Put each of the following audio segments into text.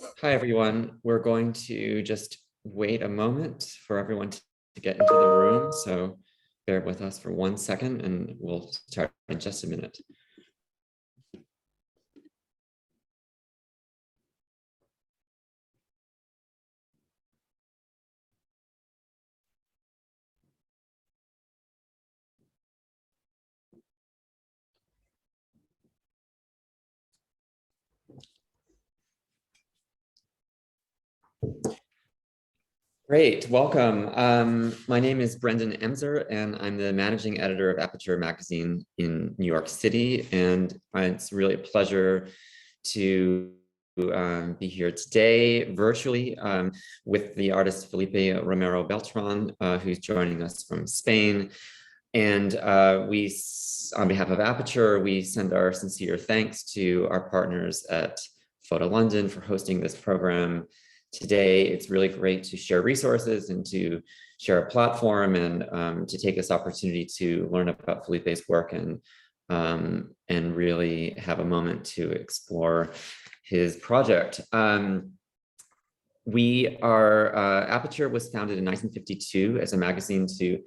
Hi, everyone. We're going to just wait a moment for everyone to get into the room. So bear with us for 1 second and we'll start in just a minute. Great, welcome. My name is Brendan Embser, and I'm the managing editor of Aperture magazine in New York City. And it's really a pleasure to be here today virtually with the artist Felipe Romero Beltrán, who's joining us from Spain. And on behalf of Aperture, we send our sincere thanks to our partners at Photo London for hosting this program today. It's really great to share resources and to share a platform and to take this opportunity to learn about Felipe's work and really have a moment to explore his project. Aperture was founded in 1952 as a magazine to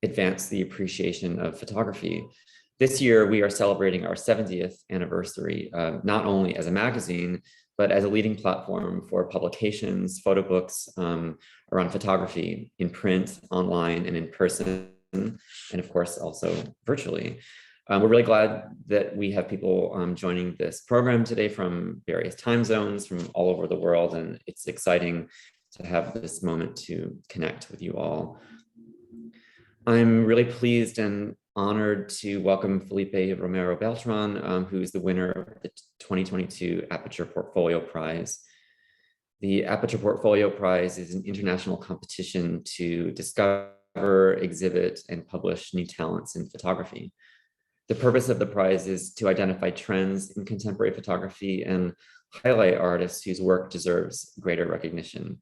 advance the appreciation of photography. This year, we are celebrating our 70th anniversary, not only as a magazine, but as a leading platform for publications, photo books around photography in print, online, and in person, and of course, also virtually. We're really glad that we have people joining this program today from various time zones from all over the world, and it's exciting to have this moment to connect with you all. I'm really pleased and honored to welcome Felipe Romero Beltrán, who is the winner of the 2022 Aperture Portfolio Prize. The Aperture Portfolio Prize is an international competition to discover, exhibit, and publish new talents in photography. The purpose of the prize is to identify trends in contemporary photography and highlight artists whose work deserves greater recognition.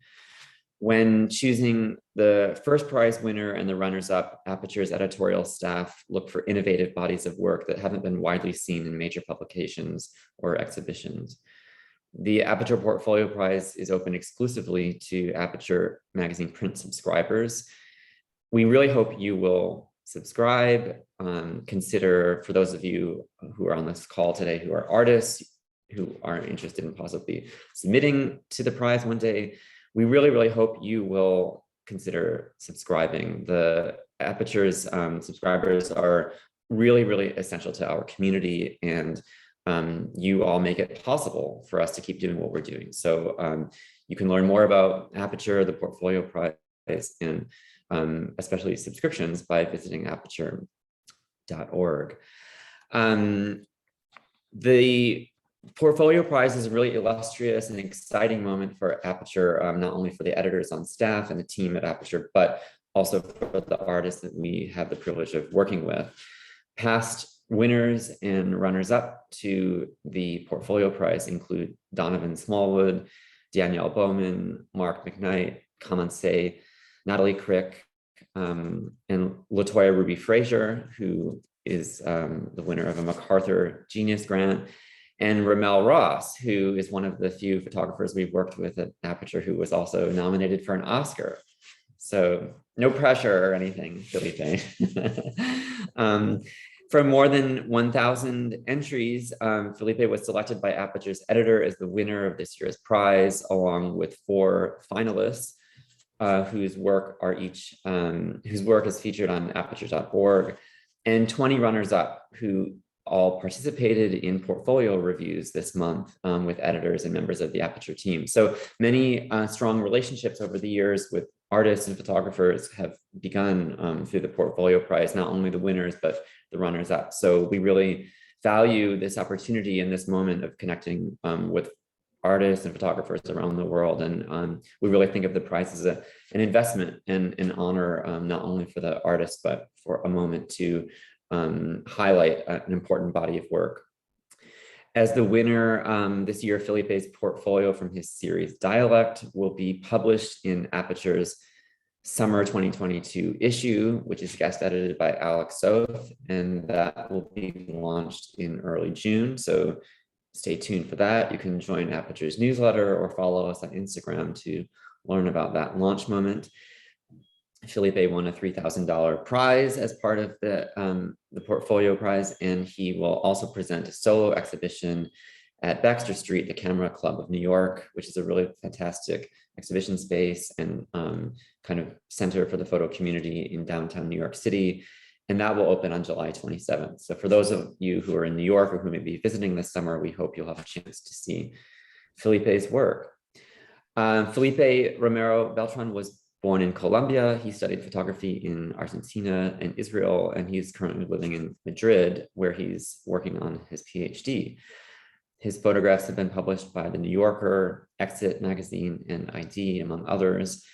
When choosing the first prize winner and the runners-up, Aperture's editorial staff look for innovative bodies of work that haven't been widely seen in major publications or exhibitions. The Aperture Portfolio Prize is open exclusively to Aperture magazine print subscribers. We really hope you will subscribe, consider, for those of you who are on this call today who are artists, who are interested in possibly submitting to the prize one day, we really, really hope you will consider subscribing. The Aperture's subscribers are really, really essential to our community, and you all make it possible for us to keep doing what we're doing. So you can learn more about Aperture, the Portfolio Prize, and especially subscriptions by visiting aperture.org. The Portfolio Prize is a really illustrious and exciting moment for Aperture, not only for the editors on staff and the team at Aperture, but also for the artists that we have the privilege of working with. Past winners and runners-up to the Portfolio Prize include Donovan Smallwood, Danielle Bowman, Mark McKnight, Kaman Say, Natalie Crick, and Latoya Ruby Frazier, who is the winner of a MacArthur Genius Grant, and Ramel Ross, who is one of the few photographers we've worked with at Aperture who was also nominated for an Oscar. So no pressure or anything, Felipe. From more than 1,000 entries, Felipe was selected by Aperture's editor as the winner of this year's prize, along with 4 finalists whose work is featured on aperture.org, and 20 runners-up who all participated in portfolio reviews this month with editors and members of the Aperture team. So many strong relationships over the years with artists and photographers have begun through the Portfolio Prize, not only the winners, but the runners-up. So we really value this opportunity in this moment of connecting with artists and photographers around the world. And we really think of the prize as an investment and an honor, not only for the artists, but for a moment to highlight an important body of work. As the winner this year, Felipe's portfolio from his series Dialect will be published in Aperture's summer 2022 issue, which is guest edited by Alex Soth, and that will be launched in early June. So stay tuned for that. You can join Aperture's newsletter or follow us on Instagram to learn about that launch moment. Felipe won a $3,000 prize as part of the Portfolio Prize, and he will also present a solo exhibition at Baxter St, the Camera Club of New York, which is a really fantastic exhibition space and kind of center for the photo community in downtown New York City. And that will open on July 27th. So for those of you who are in New York or who may be visiting this summer, we hope you'll have a chance to see Felipe's work. Felipe Romero Beltrán was born in Colombia. He studied photography in Argentina and Israel, and he's currently living in Madrid, where he's working on his PhD. His photographs have been published by The New Yorker, Exit magazine, and ID, among others,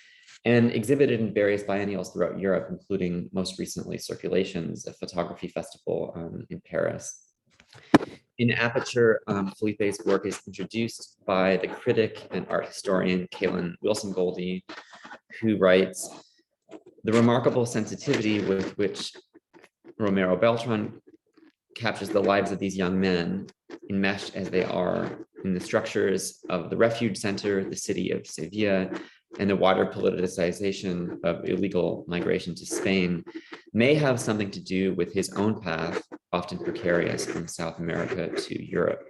and exhibited in various biennials throughout Europe, including most recently Circulations, a photography festival in Paris. In Aperture, Felipe's work is introduced by the critic and art historian Kaylin Wilson-Goldie, who writes, "The remarkable sensitivity with which Romero Beltrán captures the lives of these young men, enmeshed as they are in the structures of the refuge center, the city of Sevilla, and the wider politicization of illegal migration to Spain, may have something to do with his own path, often precarious, from South America to Europe,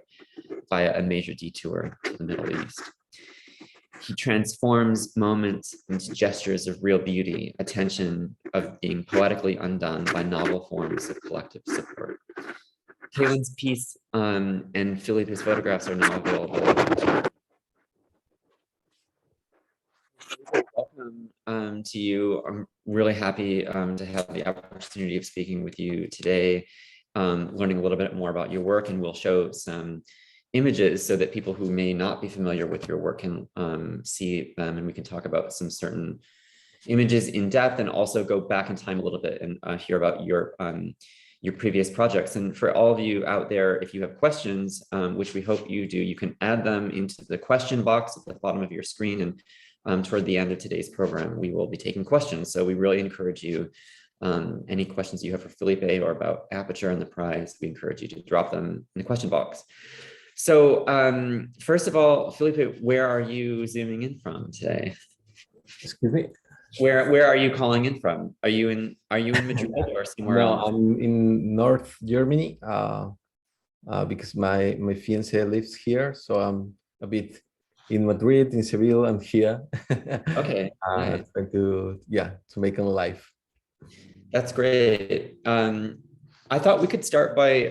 via a major detour to the Middle East. He transforms moments into gestures of real beauty, a tension of being poetically undone by novel forms of collective support." Kaylin's piece and Felipe's photographs are now available. Welcome to you. I'm really happy to have the opportunity of speaking with you today, learning a little bit more about your work, and we'll show some images so that people who may not be familiar with your work can see them, and we can talk about some certain images in depth and also go back in time a little bit and hear about your previous projects. And for all of you out there, if you have questions, which we hope you do, you can add them into the question box at the bottom of your screen, and toward the end of today's program, we will be taking questions. So we really encourage you, any questions you have for Felipe or about Aperture and the prize, we encourage you to drop them in the question box. So first of all, Felipe, where are you zooming in from today? Excuse me? Where are you calling in from? Are you in Madrid or somewhere else? No, I'm in North Germany because my fiance lives here, so I'm a bit in Madrid, in Seville, and here. Okay, nice. Trying to make a life. That's great. I thought we could start by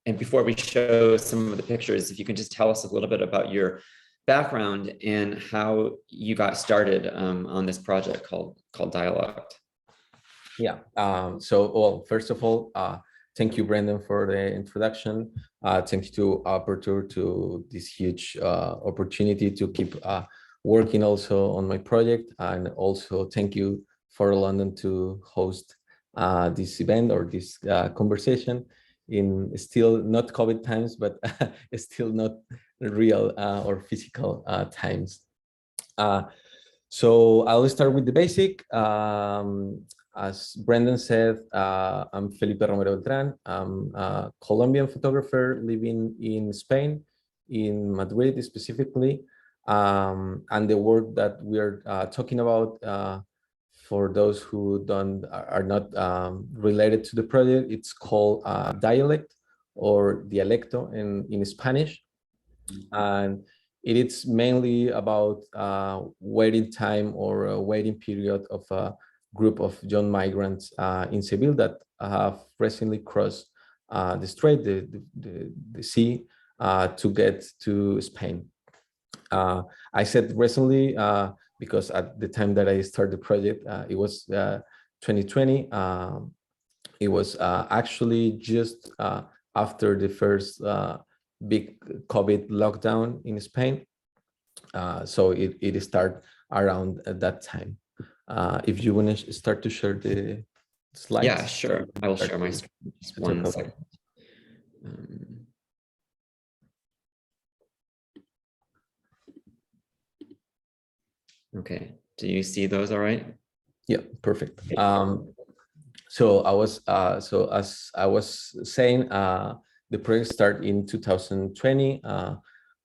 and before we show some of the pictures, if you can just tell us a little bit about your background and how you got started on this project called Dialect. Yeah. Well, first of all, thank you, Brendan, for the introduction. Thank you to Aperture to this huge opportunity to keep working also on my project, and also thank you for London to host this event or this conversation in still not COVID times, but still not real or physical times. So I'll start with the basic. As Brendan said, I'm Felipe Romero Beltrán. I'm a Colombian photographer living in Spain, in Madrid specifically. And the work that we're talking about, for those who are not related to the project, it's called Dialect or Dialecto in Spanish. And it is mainly about waiting time or a waiting period of a group of young migrants in Seville that have recently crossed the strait, the sea, to get to Spain. I said recently because at the time that I started the project, it was 2020. It was actually just after the first big COVID lockdown in Spain. So it started around at that time. If you want to start to share the slides. Yeah, sure. I will share my screen. Just one second. Okay. Do you see those all right? Yeah, perfect. So I was as I was saying, the project started in 2020,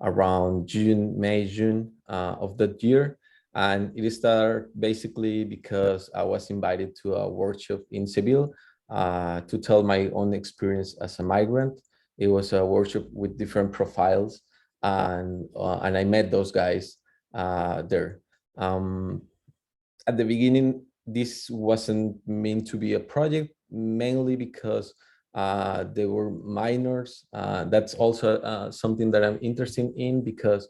around June of that year. And it started basically because I was invited to a workshop in Seville to tell my own experience as a migrant. It was a workshop with different profiles, and I met those guys there. At the beginning, this wasn't meant to be a project, mainly because they were minors. That's also something that I'm interested in, because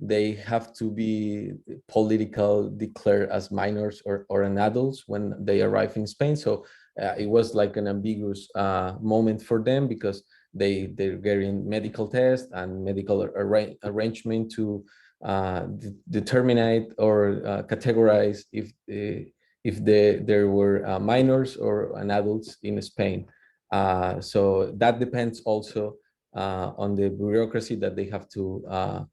they have to be political declared as minors or an adults when they arrive in Spain. So it was like an ambiguous moment for them, because they're getting medical tests and medical arrangement to determine or categorize if there were minors or an adults in Spain. So that depends also on the bureaucracy that they have to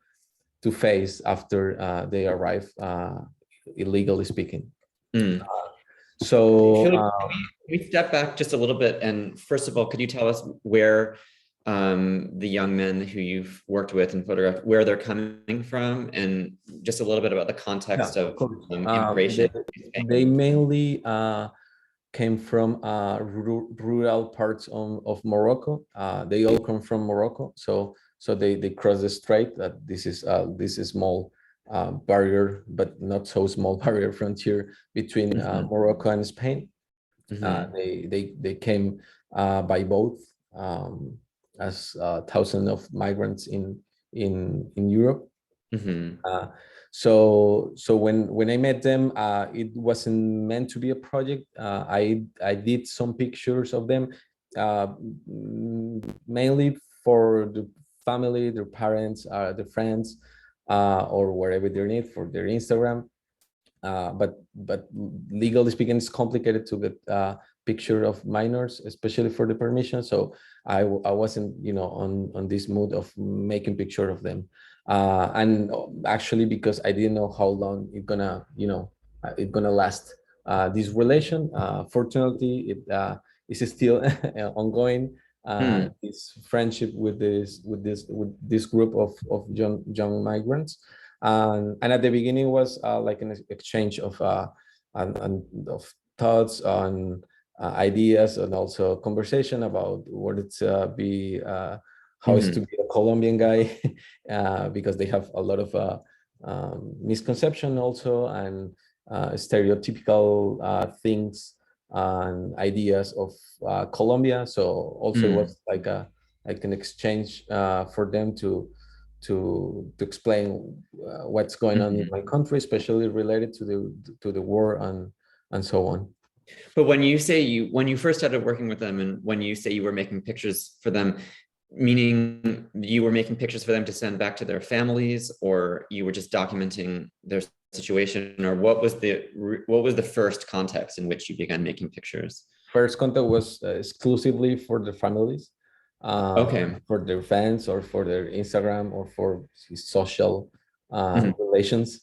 face after they arrive, illegally speaking. So Can we step back just a little bit? And first of all, could you tell us where the young men who you've worked with and photographed, where they're coming from, and just a little bit about the context of immigration? They mainly came from rural parts of Morocco. They all come from Morocco, so they cross the strait. That this is small barrier, but not so small barrier frontier between Morocco and Spain. They came by boat, as thousands of migrants in Europe. So when I met them, it wasn't meant to be a project. I did some pictures of them, mainly for the family, their parents, their friends, or wherever they need for their Instagram. But legally speaking, it's complicated to get picture of minors, especially for the permission. So I wasn't, on this mood of making picture of them. And actually, because I didn't know how long it's gonna last, this relation. Fortunately, it is still ongoing. This friendship with this group of young migrants, and at the beginning was like an exchange of thoughts on ideas, and also conversation about what it's be how is to be a Colombian guy, because they have a lot of misconception also, and stereotypical things and ideas of Colombia. So also it was like an exchange for them to explain what's going on in my country, especially related to the war and so on. But when you first started working with them, and when you say you were making pictures for them, meaning you were making pictures for them to send back to their families, or you were just documenting their situation, or what was the first context in which you began making pictures? First contact was exclusively for the families, for their fans, or for their Instagram, or for social relations.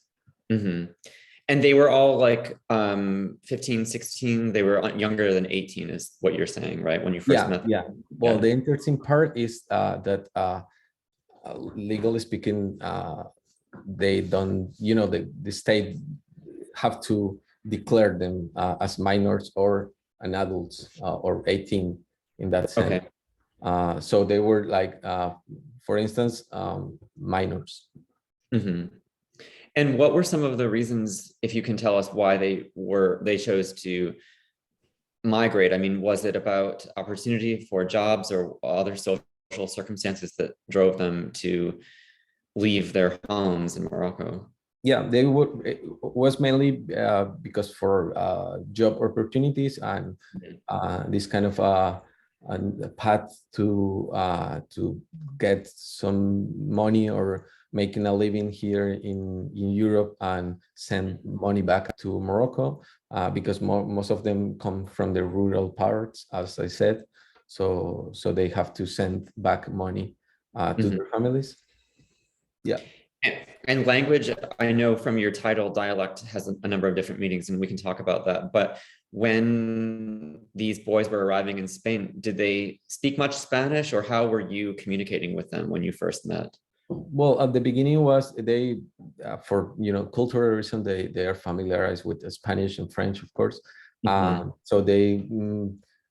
And they were all like 15, 16, they were younger than 18 is what you're saying, right? When you first met them. Yeah. Well, the interesting part is that legally speaking, they don't, the state have to declare them as minors or an adults, or 18 in that sense. So they were like, for instance, minors. And what were some of the reasons, if you can tell us, why they chose to migrate? I mean, was it about opportunity for jobs or other social circumstances that drove them to leave their homes in Morocco? Yeah, it was mainly because for job opportunities, and this kind of a path to get some money, or making a living here in Europe, and send money back to Morocco, because most of them come from the rural parts, as I said. So they have to send back money to their families. Yeah. And language, I know from your title, Dialect has a number of different meanings, and we can talk about that. But when these boys were arriving in Spain, did they speak much Spanish, or how were you communicating with them when you first met? Well, at the beginning was they, for cultural reason, they are familiarized with Spanish and French, of course. So they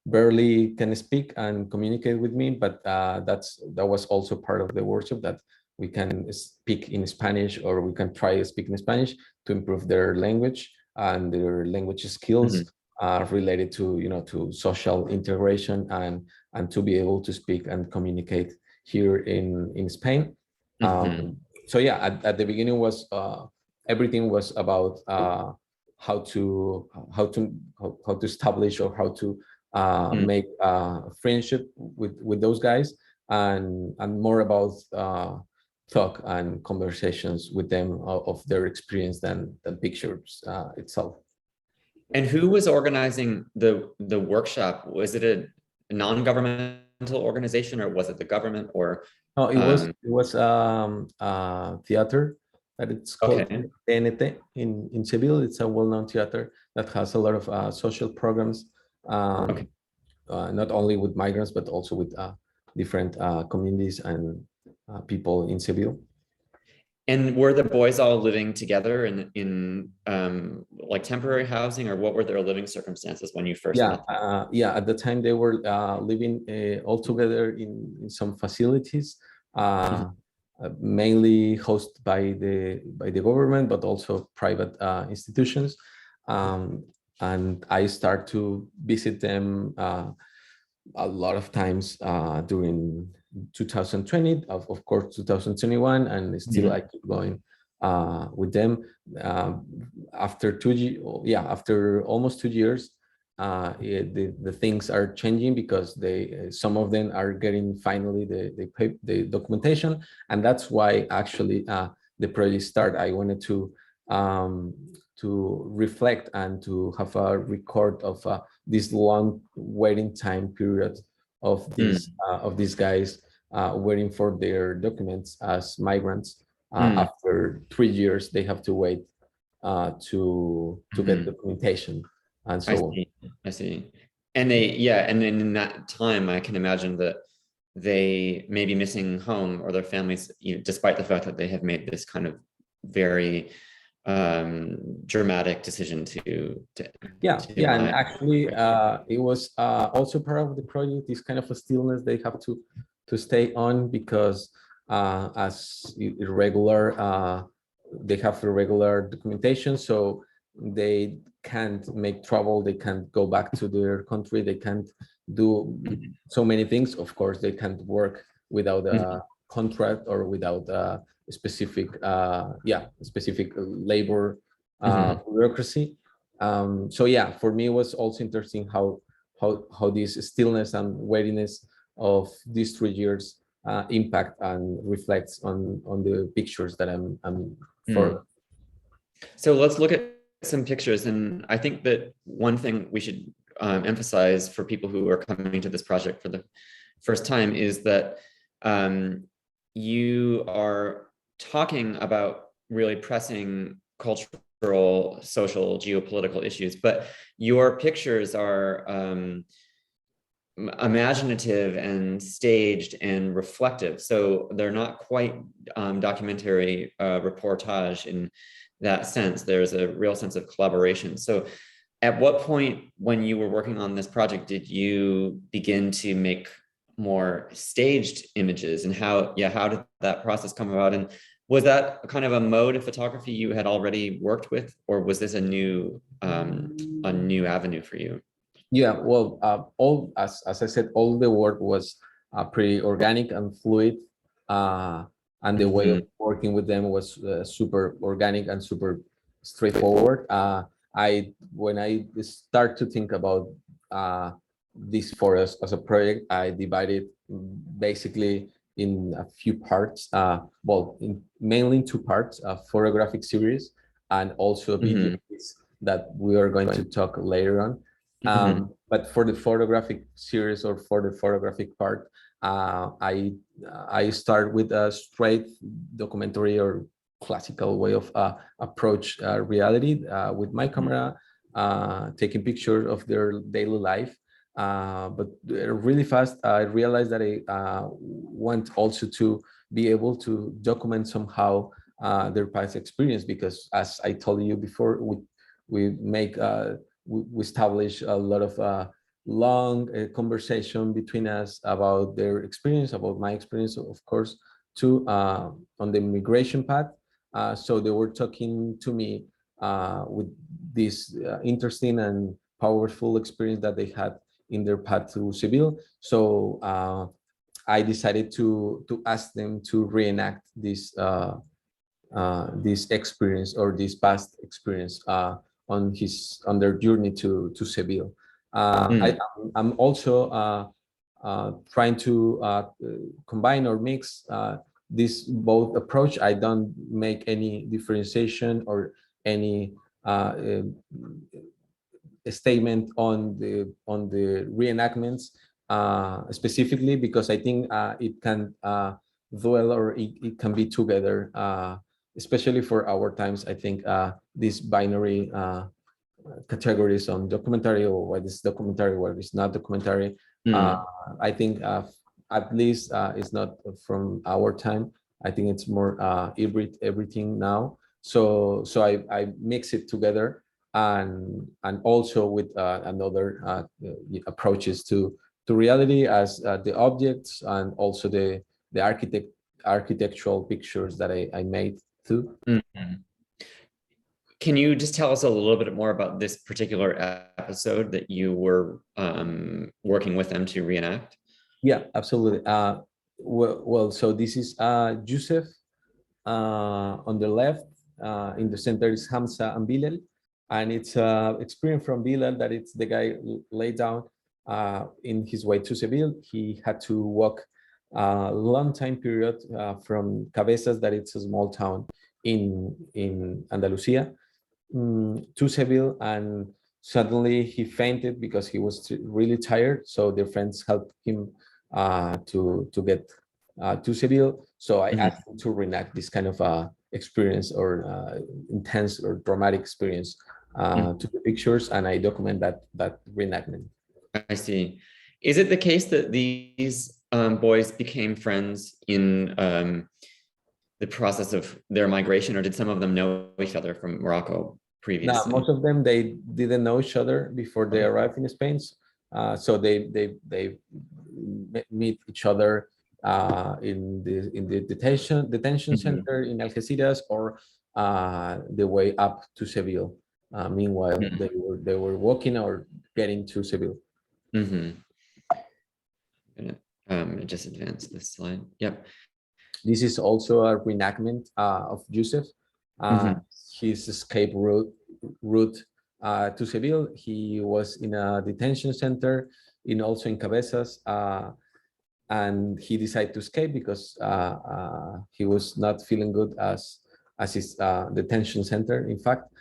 barely can speak and communicate with me, but that was also part of the workshop, that we can speak in Spanish, or we can try to speak in Spanish to improve their language and their language skills related to to social integration and to be able to speak and communicate here in Spain. So yeah, at the beginning was everything was about how to establish, or how to make friendship with those guys, and more about talk and conversations with them of their experience than pictures itself. And who was organizing the workshop? Was it a non-governmental organization, or was it the government, or? No, it was theater that it's called TNT in Seville. It's a well-known theater that has a lot of social programs, not only with migrants but also with different communities and people in Seville. And were the boys all living together in like temporary housing, or what were their living circumstances when you first met them? Yeah, at the time they were living all together in some facilities, mainly hosted by the government, but also private institutions. And I start to visit them a lot of times during 2020, of course 2021, and still I keep going with them. After after almost 2 years, the things are changing, because some of them are getting finally the documentation, and that's why actually the project started. I wanted to reflect and to have a record of this long waiting time period of these guys waiting for their documents as migrants. After 3 years, they have to wait to get documentation, and so I see. And and in that time, I can imagine that they may be missing home or their families, despite the fact that they have made this kind of very dramatic decision to and actually it was also part of the project, this kind of a stillness they have to stay on, because as irregular they have irregular documentation, so they can't make travel, they can't go back to their country, they can't do so many things. Of course, they can't work without a contract or without specific labor bureaucracy. So yeah, for me it was also interesting how this stillness and weightiness of these 3 years impact and reflects on the pictures that I'm for. So let's look at some pictures, and I think that one thing we should emphasize for people who are coming to this project for the first time is that you are talking about really pressing cultural, social, geopolitical issues, but your pictures are imaginative and staged and reflective. So they're not quite documentary reportage in that sense. There's a real sense of collaboration. So at what point when you were working on this project did you begin to make more staged images, and how did that process come about? And was that kind of a mode of photography you had already worked with, or was this a new avenue for you? Yeah, well, all as I said, all the work was pretty organic and fluid, and the way of working with them was super organic and super straightforward. When I start to think about this for us as a project, I divided basically in a few parts. Mainly in 2 parts: a photographic series and also a video piece that we are going to talk later on. But for the photographic series, or for the photographic part, I start with a straight documentary or classical way of approach reality with my camera, taking pictures of their daily life. But really fast, I realized that I want also to be able to document somehow their past experience, because as I told you before, we establish a lot of long conversation between us about their experience, about my experience, of course, too, on the immigration path. So they were talking to me with this interesting and powerful experience that they had in their path to Seville. So I decided to ask them to reenact this experience, or this past experience, on their journey to Seville. I'm also trying to combine or mix this both approach. I don't make any differentiation or any statement on the reenactments specifically, because I think it can dwell, or it can be together, especially for our times. I think these binary categories on documentary, or what is documentary, what is not documentary, I think at least it's not from our time. I think it's more hybrid everything now. So I mix it together, and also with another approaches to reality, as the objects, and also the architectural pictures that I made too. Can you just tell us a little bit more about this particular episode that you were working with them to reenact? Yeah, absolutely. Well, so this is Joseph on the left. In the center is Hamza and Bilal, and it's experience from Bilal that it's the guy laid down in his way to Seville. He had to walk a long time period from Cabezas, that it's a small town in Andalusia, to Seville, and suddenly he fainted because he was really tired. So their friends helped him to get to Seville. So I asked him to reenact this kind of experience, or intense or dramatic experience to the pictures, and I document that reenactment. I see. Is it the case that these boys became friends in the process of their migration, or did some of them know each other from Morocco previously? Now, most of them, they didn't know each other before they arrived in Spain. So they meet each other in the detention center in Algeciras, or the way up to Seville. Meanwhile, they were walking or getting to Seville. Just advance this slide. Yep. This is also a reenactment of Joseph. His escape route to Seville. He was in a detention center, also in Cabezas, and he decided to escape because he was not feeling good as his detention center, in fact.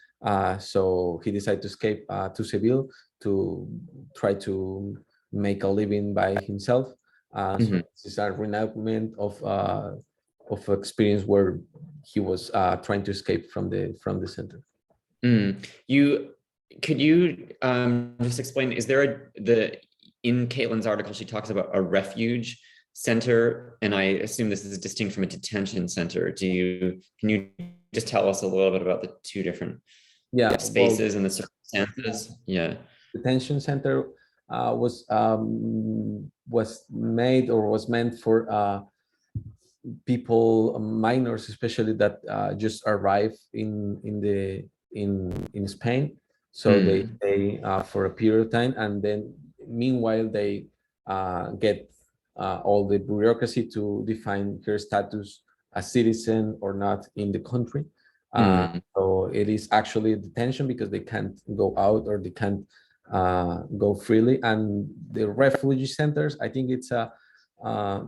So he decided to escape to Seville to try to make a living by himself. So this is a reenactment of experience where he was trying to escape from the center. Could you just explain, is there in Caitlin's article, she talks about a refuge center, and I assume this is distinct from a detention center. Can you just tell us a little bit about the two different spaces and the circumstances? Yeah. Detention center was made, or was meant for people, minors especially, that just arrived in Spain. So they stay for a period of time, and then meanwhile they get all the bureaucracy to define their status as citizen or not in the country. So it is actually a detention because they can't go out, or they can't go freely. And the refugee centers, I think it's a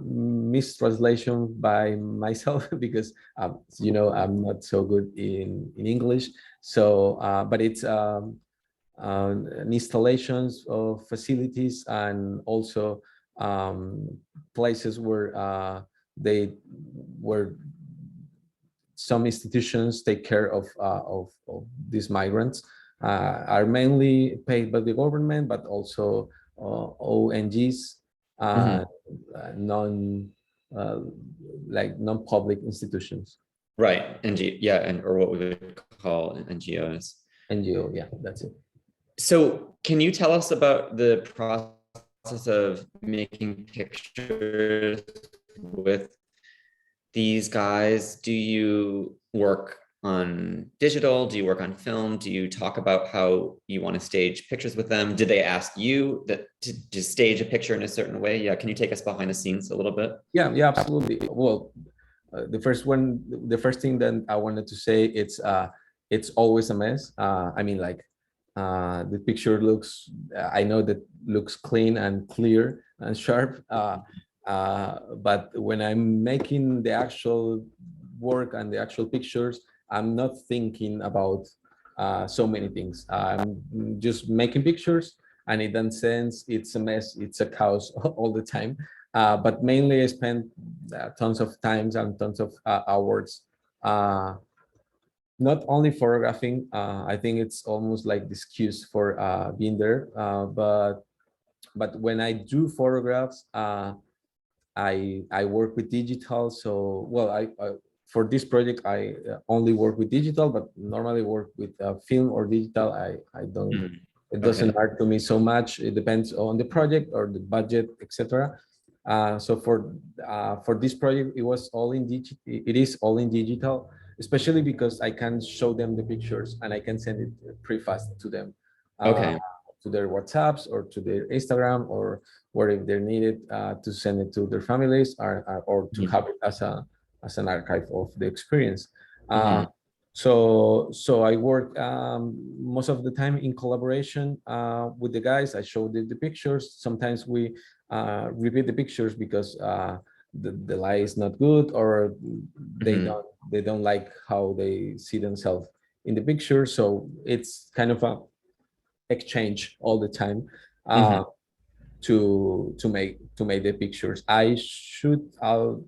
mistranslation by myself because I'm not so good in English. So but it's installations of facilities, and also places where some institutions take care of these migrants. are mainly paid by the government, but also ONGs, non like non-public institutions. Right, yeah, or what we would call NGOs. NGO, yeah, that's it. So can you tell us about the process of making pictures with these guys? Do you work on digital? Do you work on film? Do you talk about how you want to stage pictures with them? Did they ask you that to stage a picture in a certain way? Yeah, can you take us behind the scenes a little bit? Yeah, absolutely. Well, the first thing that I wanted to say, it's always a mess. I mean, like, the picture looks, I know that looks clean and clear and sharp, but when I'm making the actual work and the actual pictures, I'm not thinking about so many things. I'm just making pictures, and in that sense, it's a mess, it's a chaos all the time. But mainly I spend tons of times and tons of hours, not only photographing. I think it's almost like the excuse for being there. But when I do photographs, I work with digital. So, well, I for this project, I only work with digital, but normally work with film or digital. I don't. It doesn't matter to me so much. It depends on the project or the budget, etc. So for this project, it was all in digital. It is all in digital, especially because I can show them the pictures and I can send it pretty fast to them. To their WhatsApps or to their Instagram, or where if they're needed to send it to their families, or to have it as an archive of the experience. So I work most of the time in collaboration with the guys. I show the pictures. Sometimes we repeat the pictures because the light is not good, or they don't like how they see themselves in the picture. So it's kind of a exchange all the time to make the pictures. I shoot out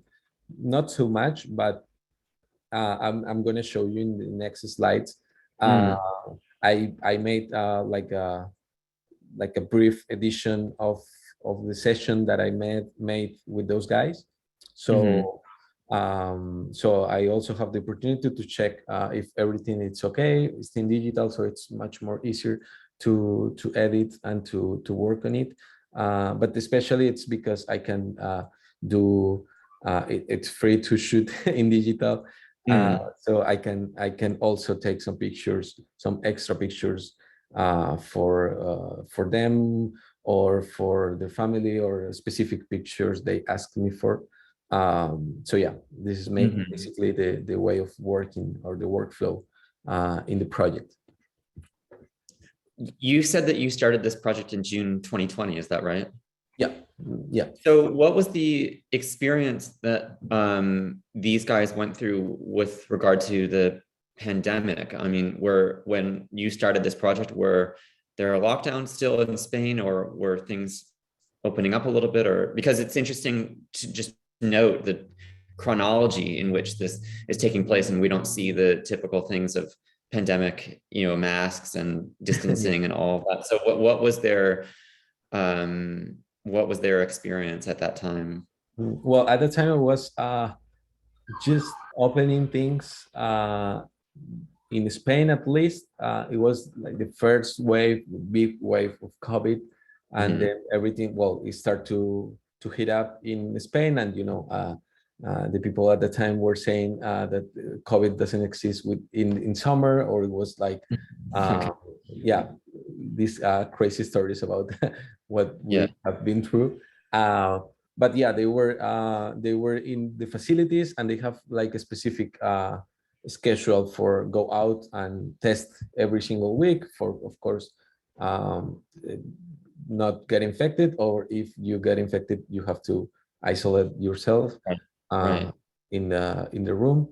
not too much, but I'm going to show you in the next slides. I made like a brief edition of the session that I made with those guys. So so I also have the opportunity to check if everything is okay. It's in digital, so it's much more easier to edit and to work on it. But especially it's because I can do it's free to shoot in digital. So I can also take some pictures, some extra pictures for them or for their family, or specific pictures they asked me for. So yeah, this is basically the way of working, or the workflow in the project. You said that you started this project in June 2020, is that right? Yeah. So what was the experience that these guys went through with regard to the pandemic? I mean, when you started this project, were there lockdowns still in Spain, or were things opening up a little bit? Or because it's interesting to just note the chronology in which this is taking place, and we don't see the typical things of pandemic, masks and distancing and all of that. So what was their experience at that time? Well, at the time it was just opening things in Spain, at least. It was like the first big wave of COVID, and then everything, well, it started to heat up in Spain. And the people at the time were saying that COVID doesn't exist in summer, or it was like yeah, these crazy stories about what we have been through. But yeah, they were in the facilities, and they have like a specific schedule for go out and test every single week for, of course, not get infected, or if you get infected, you have to isolate yourself in the room.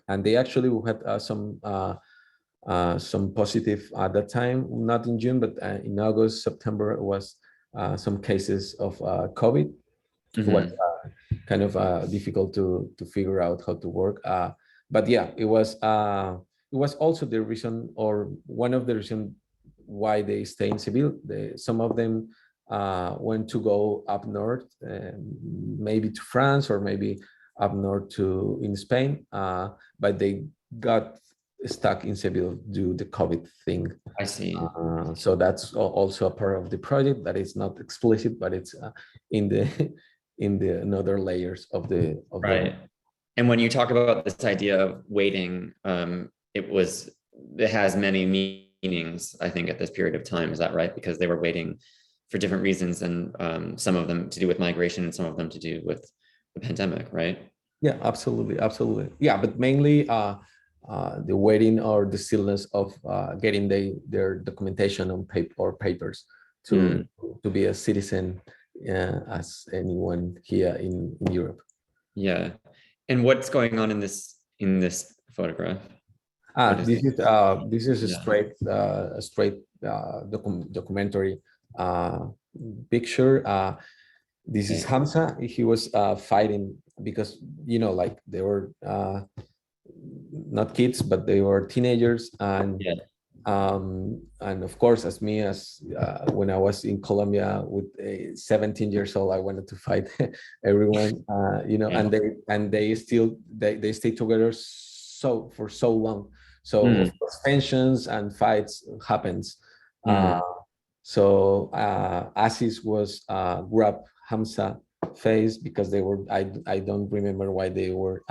And they actually had some positive at that time, not in June, but in August, September, it was some cases of COVID. It was kind of difficult to figure out how to work. But yeah, it was it was also the reason, or one of the reasons why they stay in Seville. Some of them went to go up north, maybe to France or maybe up north to in Spain, but they got stuck in Seville due to the COVID thing. I see. So that's also a part of the project that is not explicit, but it's in the in the another layers of the right. And when you talk about this idea of waiting, it has many meanings, I think, at this period of time. Is that right? Because they were waiting for different reasons, and some of them to do with migration and some of them to do with the pandemic, right? Yeah, absolutely, absolutely. Yeah, but mainly the waiting or the stillness of getting their documentation on papers to be a citizen as anyone here in Europe. Yeah. And what's going on in this photograph? This is a straight documentary picture. This is Hamza. He was fighting because, you know, like they were not kids, but they were teenagers, and of course, as when I was in Colombia with 17 years old, I wanted to fight everyone, you know, and they stay together for so long. So of course, tensions and fights happens. So Asis was grab Hamza face because they were, I don't remember why they were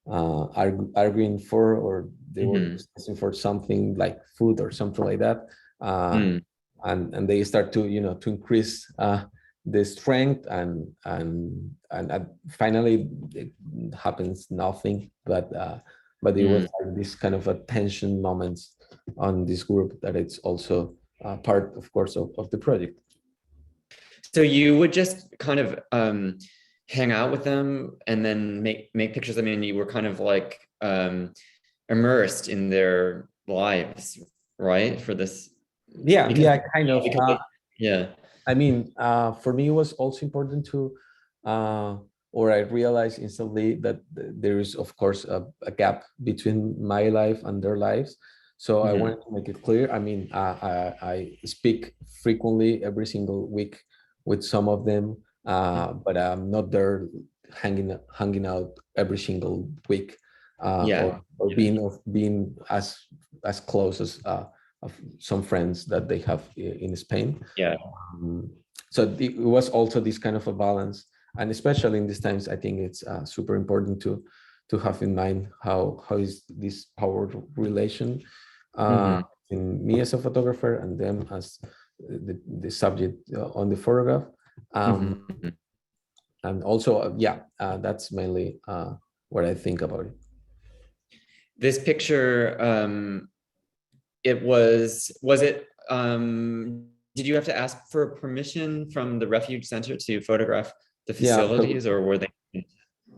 arguing for, or they were discussing for something like food or something like that, and they start to, you know, to increase the strength, and finally it happens nothing, but it was like this kind of a tension moments on this group that it's also part, of course, of the project. So you would just kind of hang out with them and then make pictures. I mean, you were kind of like immersed in their lives, right? For this. Yeah, kind of. Yeah. I mean, for me, it was also important to, or I realized instantly that there is, of course, a gap between my life and their lives. So I wanted to make it clear. I mean, I speak frequently every single week with some of them, but I'm not there hanging out every single week, or being as close as of some friends that they have in Spain. Yeah. So it was also this kind of a balance, and especially in these times, I think it's super important to have in mind how is this power relation in me as a photographer and them as the subject on the photograph. And also, that's mainly what I think about it. This picture, did you have to ask for permission from the refuge center to photograph the facilities, or were they?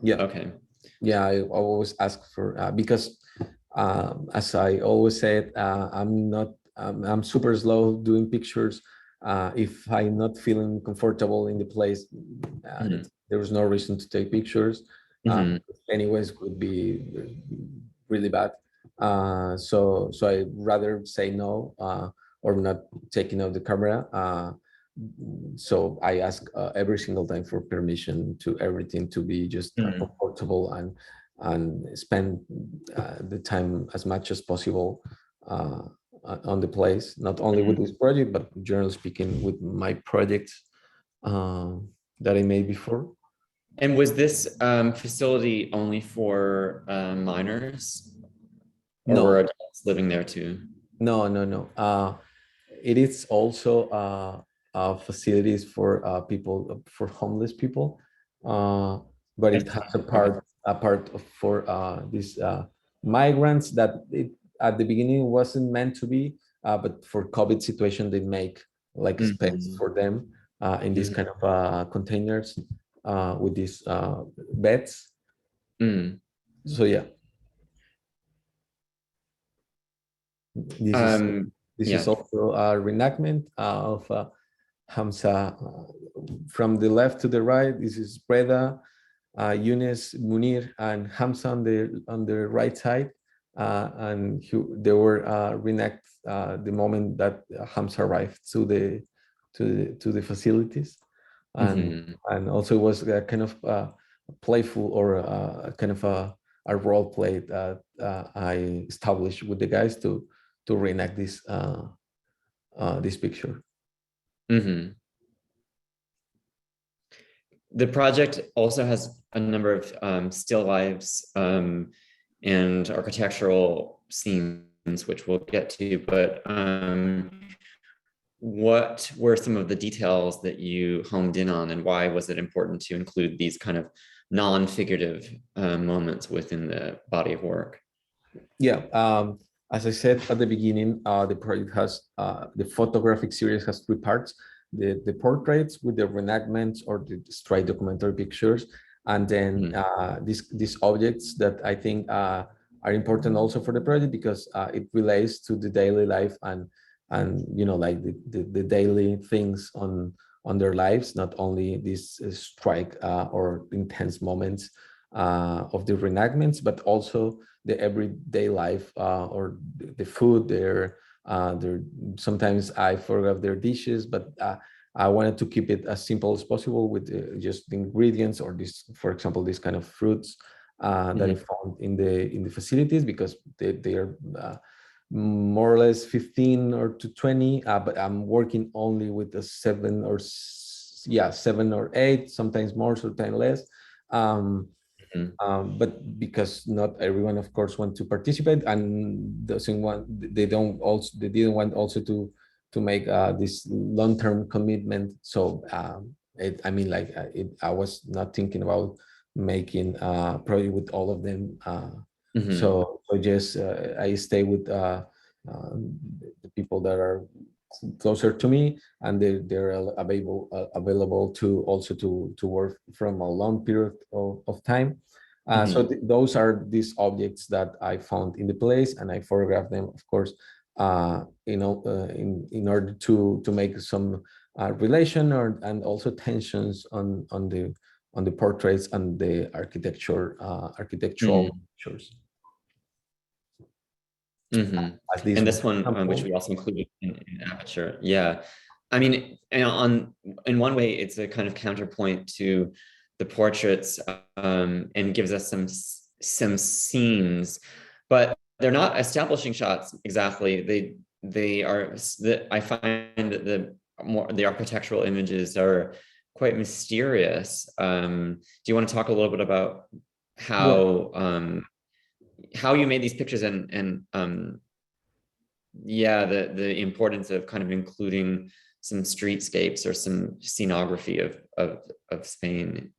Yeah. Okay. Yeah, I always ask for, because as I always said, I'm super slow doing pictures. If I'm not feeling comfortable in the place, there was no reason to take pictures. Anyways, could be really bad. So I rather say no, or not taking out the camera. So I ask every single time for permission to everything to be just comfortable and spend the time as much as possible on the place, not only with this project, but generally speaking with my projects that I made before. And was this facility only for minors? Or were adults living there too? No. It is also facilities for people, for homeless people, but it has a part for these migrants that at the beginning wasn't meant to be, but for COVID situation they make like space for them in these kind of containers with these beds. So yeah. This is also a reenactment of Hamza from the left to the right. This is Breda, Younes, Munir, and Hamza on the right side. and they were reenact the moment that Hams arrived to the facilities, and also it was a kind of playful or kind of a role play that I established with the guys to reenact this picture. The project also has a number of still lives and architectural scenes, which we'll get to, but what were some of the details that you honed in on, and why was it important to include these kind of non-figurative moments within the body of work? Yeah, as I said at the beginning, the project has, the photographic series has three parts: the portraits with the reenactments or the straight documentary pictures, and then these objects that I think are important also for the project because it relates to the daily life and like the daily things on their lives, not only these strike or intense moments of the reenactments, but also the everyday life or the food. They're sometimes I forgot their dishes, but I wanted to keep it as simple as possible with just the ingredients or this, for example, this kind of fruits that I found in the facilities, because they are more or less 15 or to 20, but I'm working only with the 7 or 8, sometimes more, sometimes less. But because not everyone, of course, want to participate and doesn't want, they didn't want also to make this long-term commitment. So I was not thinking about making a project with all of them. So just I stay with the people that are closer to me, and they're available to also to work from a long period of time. So those are these objects that I found in the place, and I photographed them, of course, in order to make some relation and also tensions on the portraits and the architectural pictures. And this one, which we also included in Aperture. Yeah, I mean, in one way, it's a kind of counterpoint to the portraits, and gives us some scenes, but they're not establishing shots exactly. They are. I find that the architectural images are quite mysterious. Do you want to talk a little bit about how you made these pictures and the importance of kind of including some streetscapes or some scenography of Spain?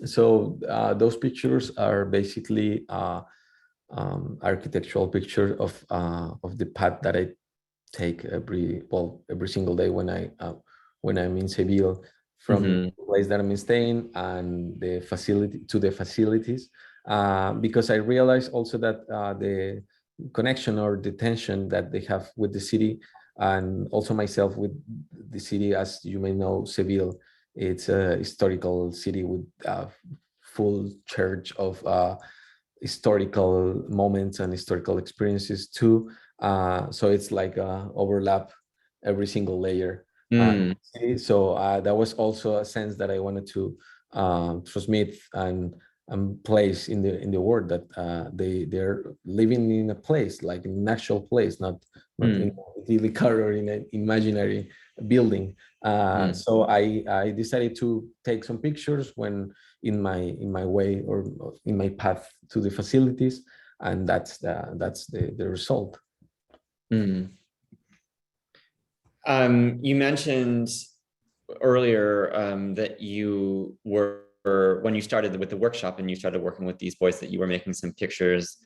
So those pictures are basically architectural pictures of the path that I take every single day when I'm in Seville, from the place that I'm staying and the facilities, because I realized also that the connection or the tension that they have with the city, and also myself with the city. As you may know, Seville, it's a historical city with a full church of historical moments and historical experiences too. So it's like overlap every single layer. So that was also a sense that I wanted to transmit and place in the world, that they're living in a place, like an actual place, not in a idyllic or in an imaginary building. So I decided to take some pictures when in my way or in my path to the facilities, and that's the result. You mentioned earlier that you were, when you started with the workshop and you started working with these boys, that you were making some pictures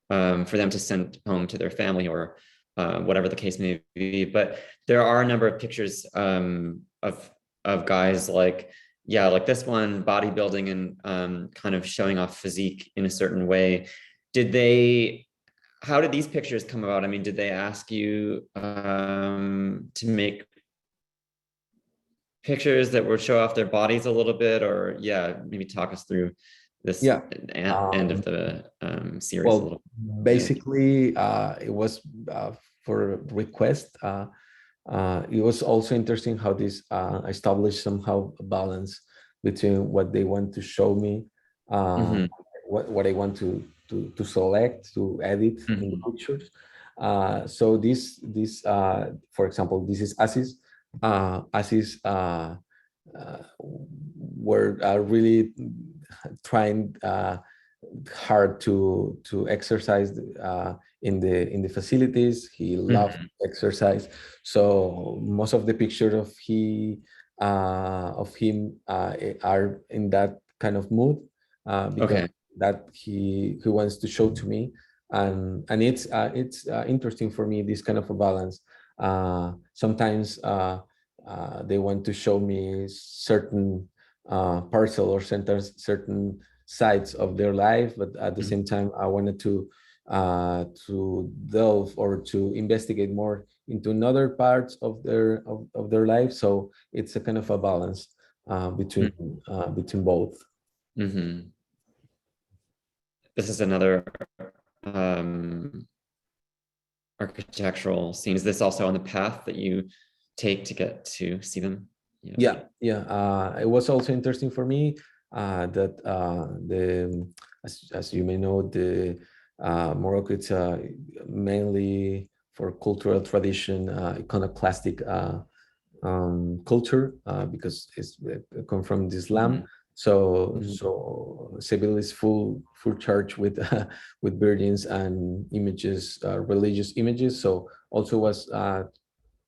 for them to send home to their family or whatever the case may be. But there are a number of pictures of guys like this one, bodybuilding and kind of showing off physique in a certain way. How did these pictures come about? I mean, did they ask you to make pictures that would show off their bodies a little bit, or maybe talk us through this Yeah. end of the series a Well, little? basically, it was for request. It was also interesting how this established somehow a balance between what they want to show me, Mm-hmm. what I want to select, to edit in the Mm-hmm. pictures. So this for example, this is Asis. Asis were really trying hard to exercise in the facilities. He loved exercise, so most of the pictures of him are in that kind of mood, because Okay. that he wants to show to me, and it's interesting for me, this kind of a balance. Sometimes they want to show me certain parcel or certain sides of their life, but at the same time I wanted to delve or to investigate more into another parts of their life. So it's a kind of a balance between both. Mm-hmm. This is another um, architectural scene. Is this also on the path that you take to get to see them? Yeah. It was also interesting for me that as you may know, the Morocco, it's mainly for cultural tradition, iconoclastic culture, because it's come from Islam. So Seville is full charge with with virgins and images, religious images. So also was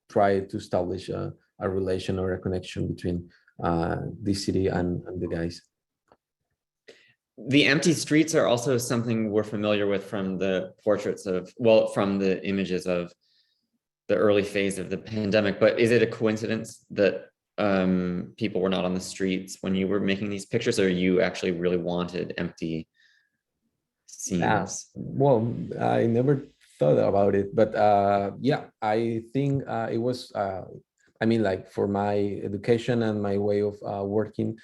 try to establish a relation or a connection between this city and the guys. The empty streets are also something we're familiar with from the portraits of, well, from the images of the early phase of the pandemic. But is it a coincidence that people were not on the streets when you were making these pictures, or you actually really wanted empty scenes? Well, I never thought about it, but yeah, I think it was. I mean, like for my education and my way of working,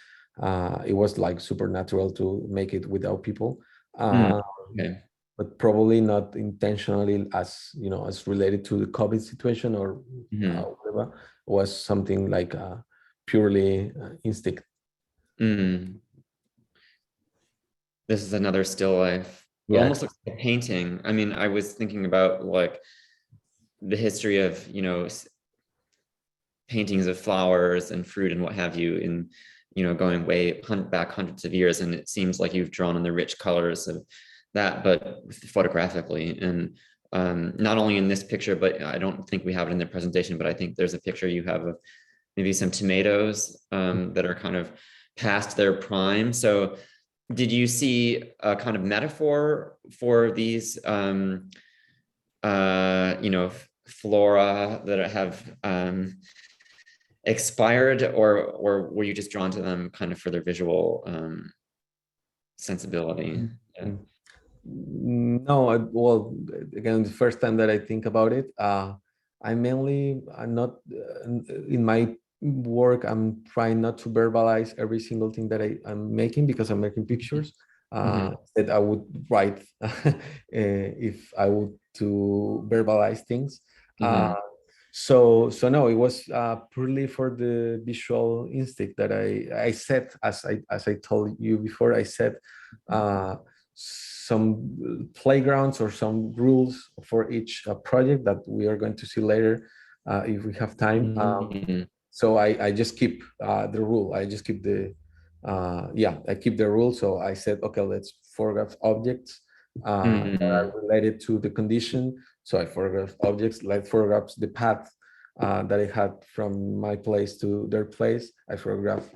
it was like supernatural to make it without people. Okay. But probably not intentionally, as you know, as related to the COVID situation or whatever. It was something like purely instinct. This is another still life. It Yeah. almost looks like a painting. I mean, I was thinking about like the history of, you know, paintings of flowers and fruit and what have you, in, you know, going way back hundreds of years, and it seems like you've drawn on the rich colors of that, but photographically. And not only in this picture, but I don't think we have it in the presentation, but I think there's a picture you have of maybe some tomatoes that are kind of past their prime. So did you see a kind of metaphor for these you know, flora that have expired, or were you just drawn to them kind of for their visual sensibility? Yeah. No, well, again, the first time that I think about it, I'm not in my work. I'm trying not to verbalize every single thing that I'm making, because I'm making pictures. That I would write if I would to verbalize things. So no, it was purely for the visual instinct that I set, as I told you before. I set some playgrounds or some rules for each project that we are going to see later if we have time. So I just keep the rule. I just keep the I keep the rule. So I said, okay, let's photograph objects that are related to the condition. So I photograph objects, like photographs the path that I had from my place to their place. I photographed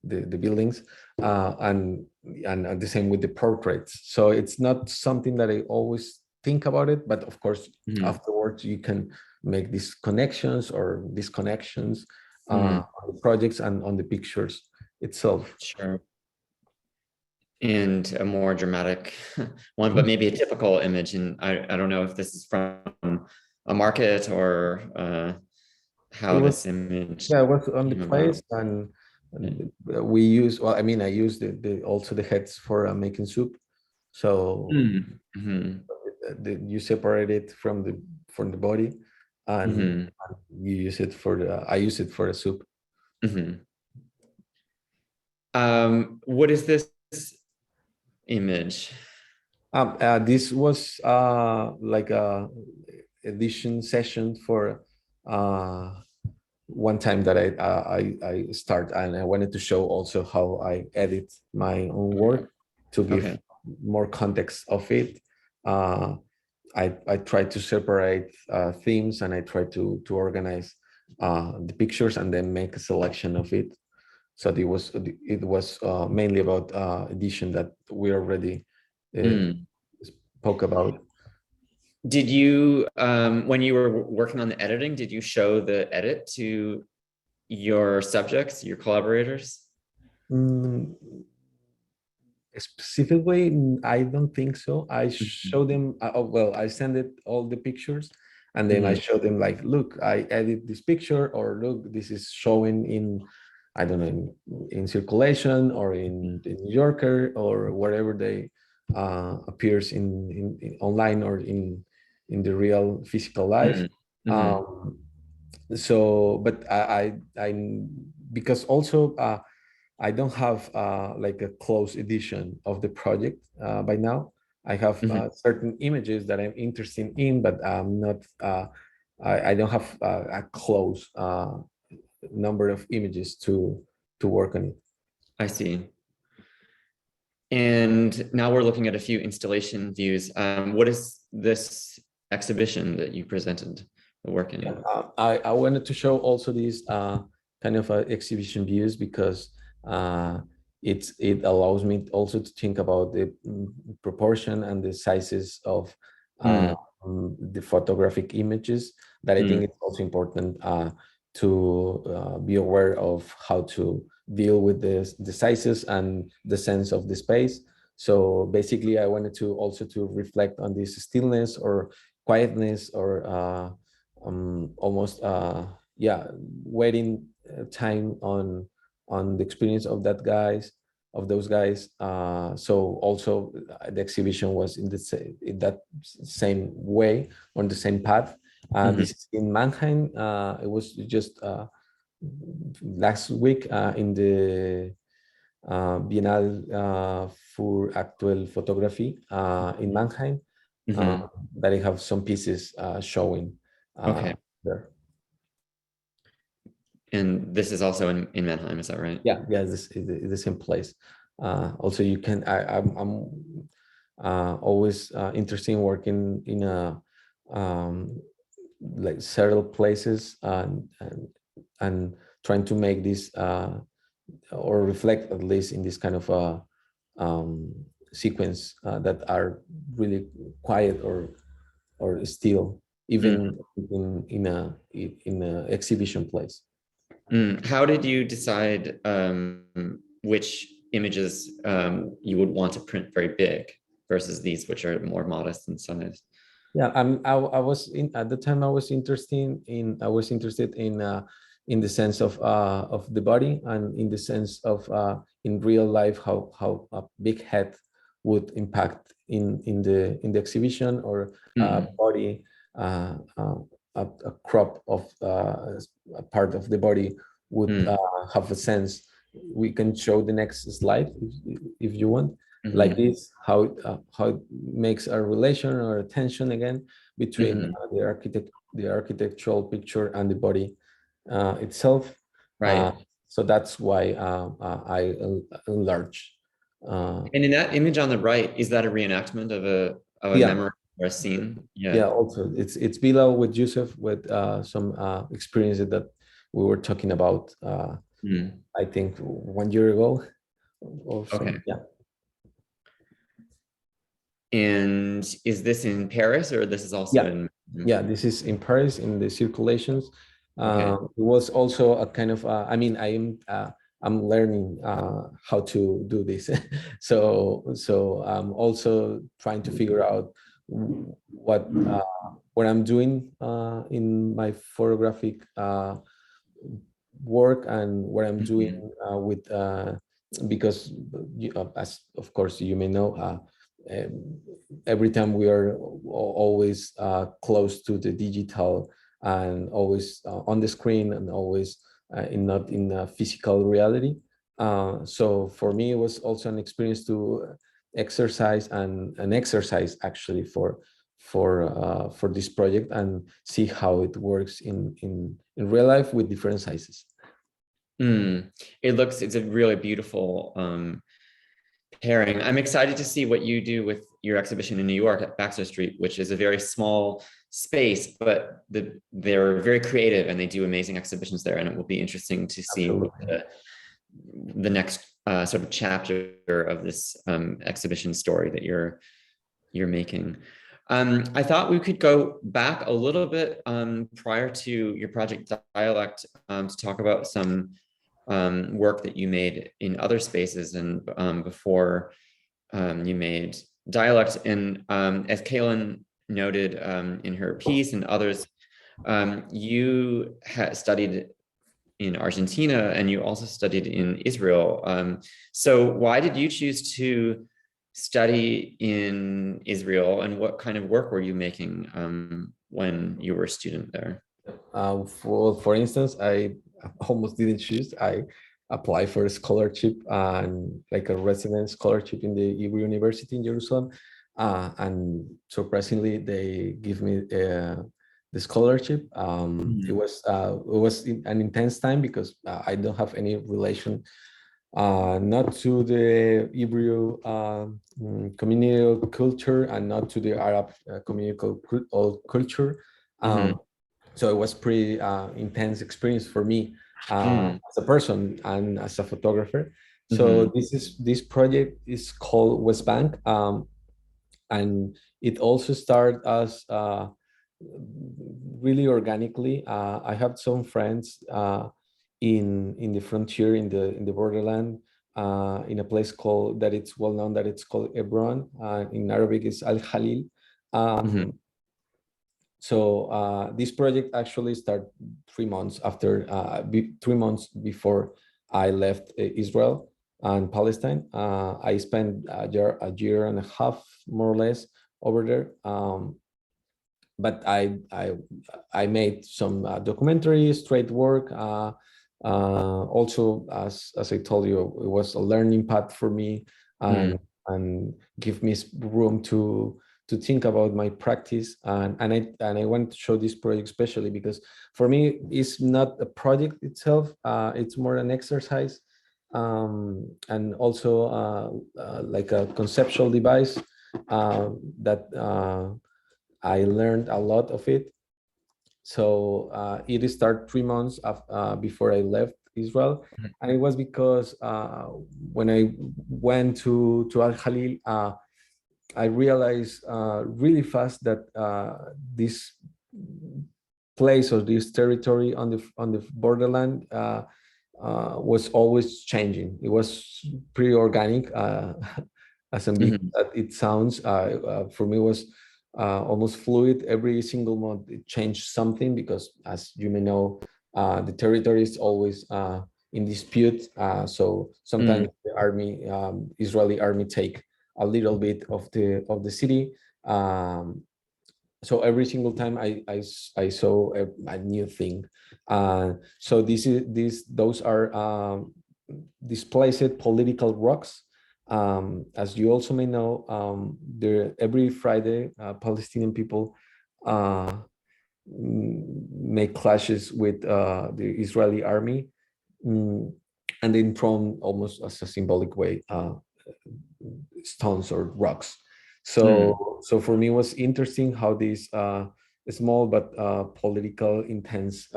the buildings, and the same with the portraits. So it's not something that I always think about it, but of course, afterwards you can make these connections or disconnections on the projects and on the pictures itself. Sure. And a more dramatic one, but maybe a typical image. And I don't know if this is from a market or how this image. Yeah, it was on the place, and We use, well, I mean, I use also the heads for making soup. So Mm-hmm. you separate it from the body, and you use it for I use it for the soup. Mm-hmm. What is this image? This was like a edition session for one time that I start, and I wanted to show also how I edit my own work to give more context of it. I try to separate themes, and I try to organize the pictures and then make a selection of it. So it was mainly about edition that we already spoke about. Did you, when you were working on the editing, did you show the edit to your subjects, your collaborators? Specifically, I don't think so. I show them, well, I send it all the pictures, and then I show them like, look, I edit this picture, or look, this is showing in, I don't know, in circulation, or in the New Yorker, or wherever they appears in online, or in the real physical life. So, but I because also I don't have like a close edition of the project by now. I have certain images that I'm interested in, but I'm not. I don't have a close number of images to work on it. I see. And now we're looking at a few installation views. What is this exhibition that you presented the work in? I wanted to show also these kind of exhibition views because it allows me also to think about the proportion and the sizes of the photographic images, that I think it's also important to be aware of how to deal with the sizes and the sense of the space. So basically, I wanted to also to reflect on this stillness or quietness, or almost waiting time on the experience of those guys. So also the exhibition was in that same way, on the same path. This is in Mannheim. It was just last week in the Biennale für Aktuelle Fotografie in Mannheim, that I have some pieces showing there. And this is also in Mannheim, is that right? Yeah, this is the same place. Also, you can. I'm always interested in working in a like several places, and trying to make this or reflect at least in this kind of sequence that are really quiet or still, even in a exhibition place. How did you decide which images you would want to print very big versus these, which are more modest in size? Yeah, I was at the time. I was interested in the sense of the body, and in the sense of in real life how a big head would impact in the exhibition, or body, a crop of a part of the body would have a sense. We can show the next slide if you want. Like this, how it makes a relation or a tension again between the architectural picture and the body itself. Right. So that's why I enlarge. And in that image on the right, is that a reenactment of a memory or a scene? Yeah. Also, it's Bilal with Yusuf, with some experiences that we were talking about. I think 1 year ago. Or some, yeah. And is this in Paris, or this is also in? Yeah, this is in Paris, in the circulations. It was also a kind of I'm learning how to do this. so I'm also trying to figure out what I'm doing in my photographic work and what I'm doing Mhm. with because as of course you may know, every time we are always close to the digital and always on the screen and always not in physical reality. So for me, it was also an experience to exercise and an exercise actually for this project and see how it works in real life with different sizes. It's a really beautiful pairing. I'm excited to see what you do with your exhibition in New York at Baxter Street, which is a very small space, but they're very creative and they do amazing exhibitions there. And it will be interesting to see what the next sort of chapter of this exhibition story that you're making. I thought we could go back a little bit prior to your project Dialect to talk about some work that you made in other spaces and before you made Dialect. And as Kaylin noted in her piece and others, you had studied in Argentina and you also studied in Israel. So why did you choose to study in Israel and what kind of work were you making when you were a student there? For instance, I almost didn't choose. I applied for a scholarship and like a resident scholarship in the Hebrew University in Jerusalem, and surprisingly, they give me the scholarship. It was an intense time because I don't have any relation, not to the Hebrew communal culture and not to the Arab communal culture. So it was pretty intense experience for me as a person and as a photographer. So this project is called West Bank, and it also started as really organically. I have some friends in the frontier in the borderland, in a place called that it's well known that it's called Hebron. In Arabic, is Al Khalil. So this project actually started 3 months after, 3 months before I left Israel and Palestine. I spent a year and a half, more or less, over there. But I made some documentary, straight work. Also, as I told you, it was a learning path for me and give me room to think about my practice, and I want to show this project especially because for me it's not a project itself, it's more an exercise, and also like a conceptual device that I learned a lot of it. So it started 3 months before I left Israel, and it was because when I went to Al Khalil, I realized really fast that this place or this territory on the borderland was always changing. It was pretty organic, as ambiguous as it sounds. For me, it was almost fluid. Every single month, it changed something because, as you may know, the territory is always in dispute. So sometimes the army, Israeli army, take a little bit of the city. So every single time I saw a new thing. So those are displaced political rocks. As you also may know, every Friday Palestinian people make clashes with the Israeli army, and then thrown almost as a symbolic way stones or rocks. So for me, it was interesting how this small but political intense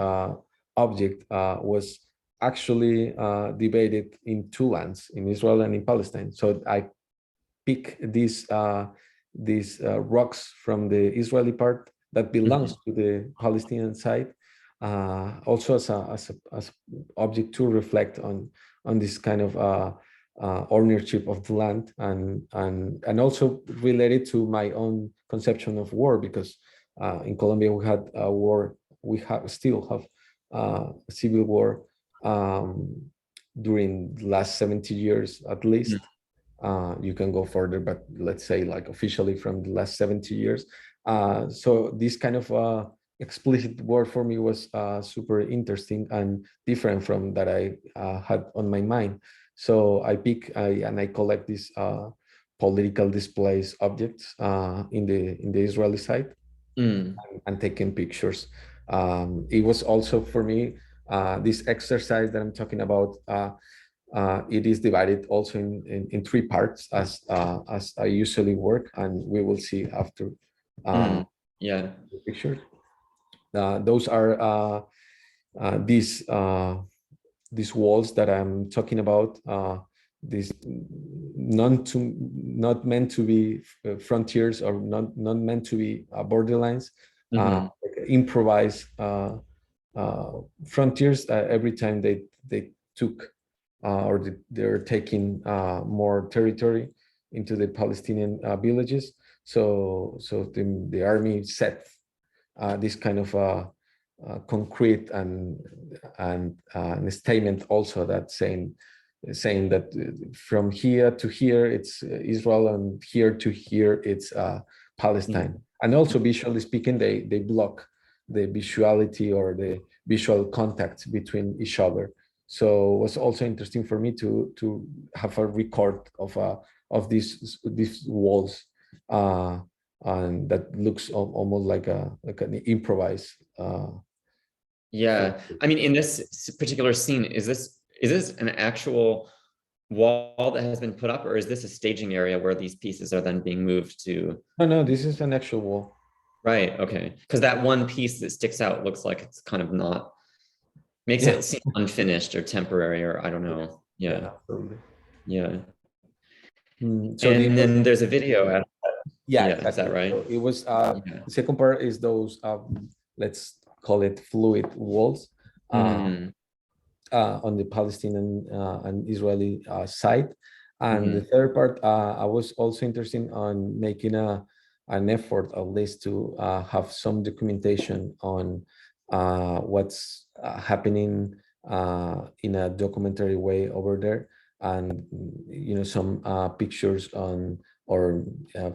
object was actually debated in two lands, in Israel and in Palestine. So I pick these rocks from the Israeli part that belongs to the Palestinian side, also as a object to reflect on this kind of ownership of the land, and also related to my own conception of war, because in Colombia we had a war, still have a civil war during the last 70 years at least. You can go further, but let's say like officially from the last 70 years. So this kind of explicit word for me was super interesting and different from that I had on my mind. So I and I collect these political displays objects in the Israeli side and taking pictures. It was also for me this exercise that I'm talking about. It is divided also in three parts as I usually work, and we will see after yeah the pictures. Those are these walls that I'm talking about. These not meant to be frontiers or not meant to be borderlines. Like improvised frontiers. Every time they took or they're taking more territory into the Palestinian villages. So the army set this kind of concrete and a statement also that saying that from here to here it's Israel and here to here it's Palestine. And also visually speaking, they block the visuality or the visual contact between each other. So it was also interesting for me to have a record of these walls, and that looks almost like an improvised. Yeah, I mean, in this particular scene, is this an actual wall that has been put up, or is this a staging area where these pieces are then being moved to? No, this is an actual wall. Right. Okay. Because that one piece that sticks out looks like it's kind of not, makes it seem unfinished or temporary, or I don't know. Yeah. Absolutely. Yeah. So and then there's a video. Yeah, exactly. Is that right? So it was the second part is those let's call it fluid walls on the Palestinian and Israeli side. And the third part, I was also interested on making an effort at least to have some documentation on what's happening in a documentary way over there, and some pictures on or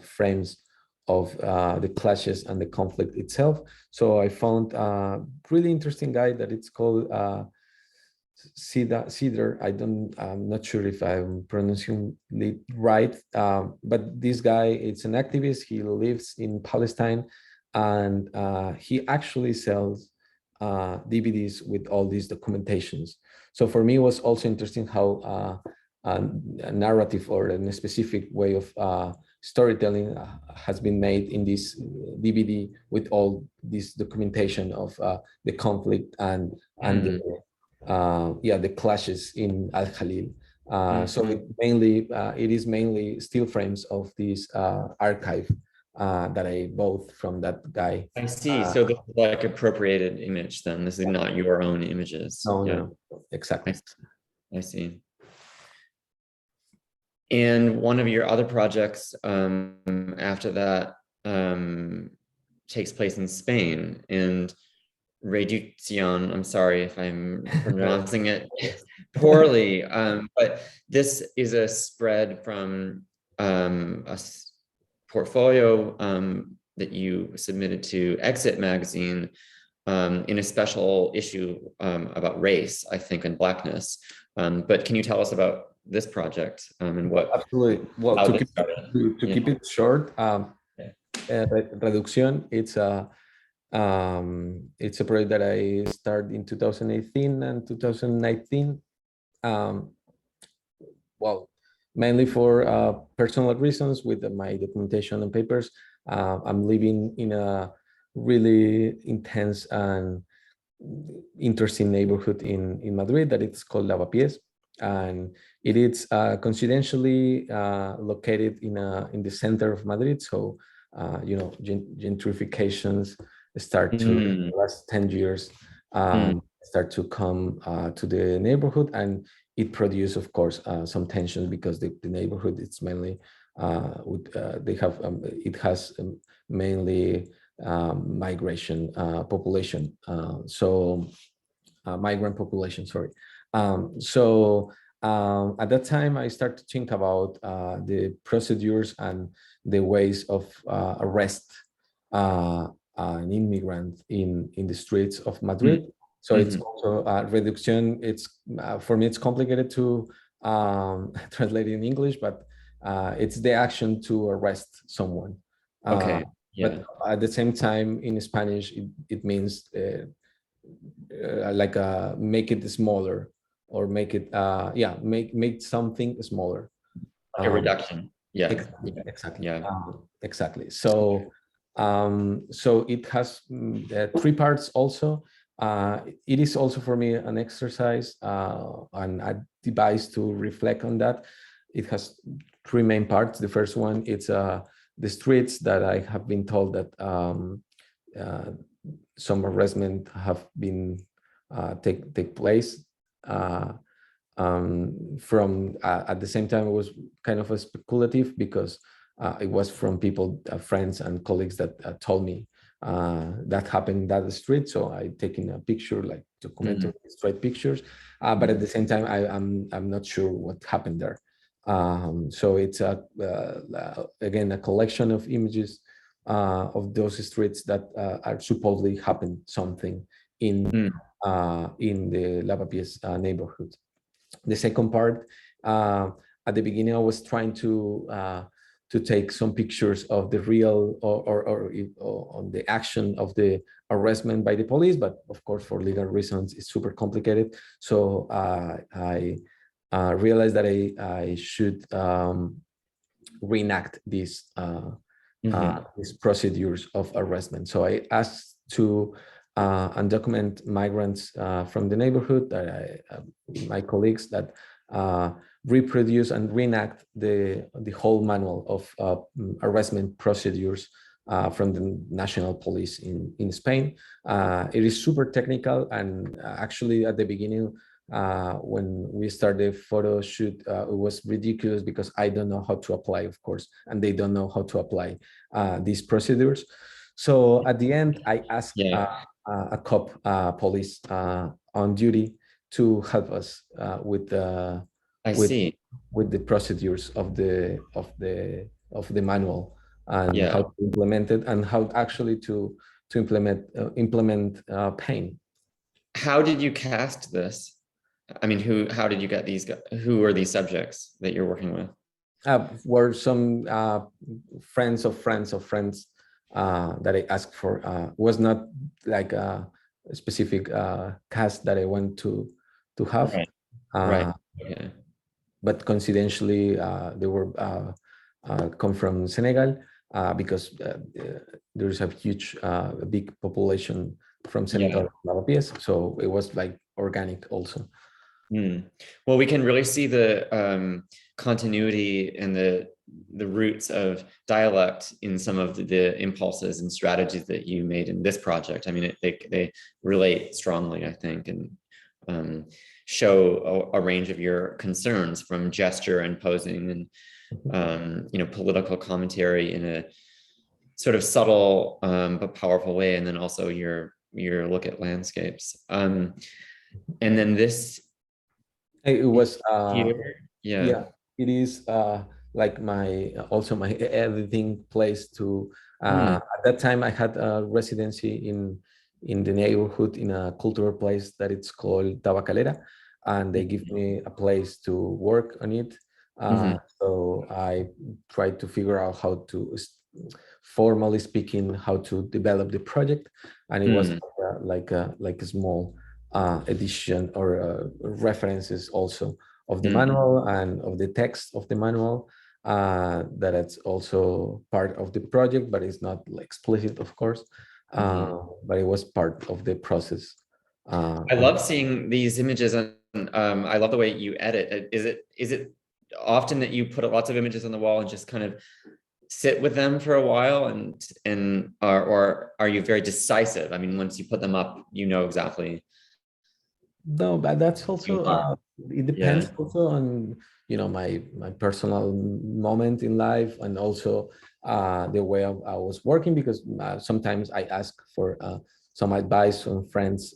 frames of the clashes and the conflict itself. So I found a really interesting guy that it's called Cedar. I'm not sure if I'm pronouncing it right, but this guy, it's an activist. He lives in Palestine, and he actually sells DVDs with all these documentations. So for me, it was also interesting how a narrative or a specific way of storytelling has been made in this DVD with all this documentation of the conflict and the clashes in Al Khalil. So it is mainly still frames of this archive that I bought from that guy. I see. So this is like appropriated image then. This is not your own images. No, exactly. I see. And one of your other projects after that takes place in Spain, and Reducción, I'm sorry if I'm pronouncing it poorly, but this is a spread from a portfolio that you submitted to Exit magazine in a special issue about race, I think, and Blackness. But can you tell us about this project and what? Absolutely. Well, to keep it short, Reducción, it's a project that I started in 2018 and 2019. Well, mainly for personal reasons with my documentation and papers. I'm living in a really intense and interesting neighborhood in Madrid that it's called Lavapiés, and it is coincidentally located in the center of Madrid. So gentrifications start to the last 10 years start to come to the neighborhood, and it produces, of course, some tension because the neighborhood, it's mainly it has mainly migration population, migrant population, sorry. At that time, I started to think about the procedures and the ways of arrest an immigrant in the streets of Madrid. So it's also reduction. It's for me, it's complicated to translate in English, but it's the action to arrest someone. Okay. Yeah. But at the same time, in Spanish, it means like make it smaller, or make it make something smaller. Like a reduction. Yeah. Exactly. Yeah. Exactly. So so it has three parts also. It is also for me an exercise and a device to reflect on that. It has three main parts. The first one, it's the streets that I have been told that some harassment have been take place. From at the same time, it was kind of a speculative, because it was from people, friends and colleagues that told me that happened in that street. So I taken a picture, like documentary straight pictures, but at the same time, I'm not sure what happened there. So it's again a collection of images of those streets that are supposedly happened something in the Lavapiés neighborhood. The second part, at the beginning, I was trying to take some pictures of the real or on the action of the arrestment by the police, but of course, for legal reasons, it's super complicated. So I realized that I should reenact these procedures of arrestment. So I asked to undocumented migrants from the neighborhood, that my colleagues, that reproduce and reenact the whole manual of arrestment procedures from the national police in Spain. It is super technical, and actually at the beginning, when we started the photo shoot, it was ridiculous, because I don't know how to apply, of course, and they don't know how to apply these procedures. So at the end, I asked a cop police on duty to help us with the with the procedures of the manual, and how to implement it, and how actually to implement pain. How did you cast this? I mean, how did you get these guys? Who are these subjects that you're working with? Were some friends of friends of friends that I asked for. Was not like a specific cast that I want to have. Right. Okay. But coincidentally, they were come from Senegal, because there's a huge, big population from Senegal, Lavapiés. So it was like organic also. Well, we can really see the continuity and the roots of dialect in some of the impulses and strategies that you made in this project. I mean, they relate strongly, I think, and show a range of your concerns, from gesture and posing and political commentary in a sort of subtle but powerful way, and then also your look at landscapes. And then this. It was yeah, it is like my also my editing place to at that time I had a residency in the neighborhood, in a cultural place that it's called Tabacalera, and they give me a place to work on it. So I tried to figure out how to, formally speaking, how to develop the project, and it was like a small edition or references also of the manual and of the text of the manual, that it's also part of the project, but it's not like explicit, of course, but it was part of the process. I love seeing these images, and I love the way you edit. Is it often that you put lots of images on the wall and just kind of sit with them for a while, or are you very decisive? I mean, once you put them up, you know exactly. No, but that's also it depends also on my personal moment in life, and also the way I was working, because sometimes I ask for some advice from friends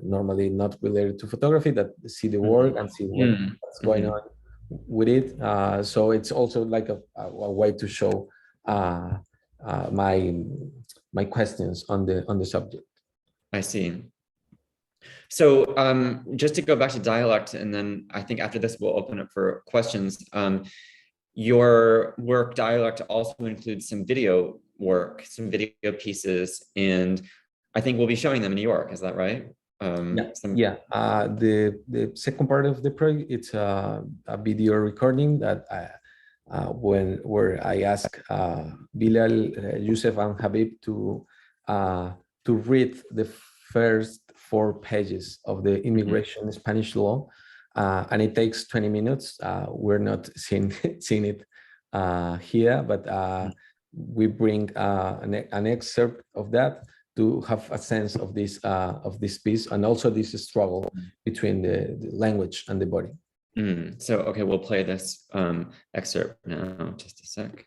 normally not related to photography, that see the work and see what's going on with it. So it's also like a way to show my questions on the subject. I see. So just to go back to dialect, and then I think after this we'll open up for questions. Your work, Dialect, also includes some video work, some video pieces, and I think we'll be showing them in New York. Is that right? The second part of the project, it's a video recording that where I ask Bilal, Youssef, and Habib to read the first 4 pages of the immigration Spanish law, and it takes 20 minutes. We're not seeing it here, but we bring an excerpt of that to have a sense of this piece, and also this struggle between the language and the body. So, okay, we'll play this excerpt now, just a sec.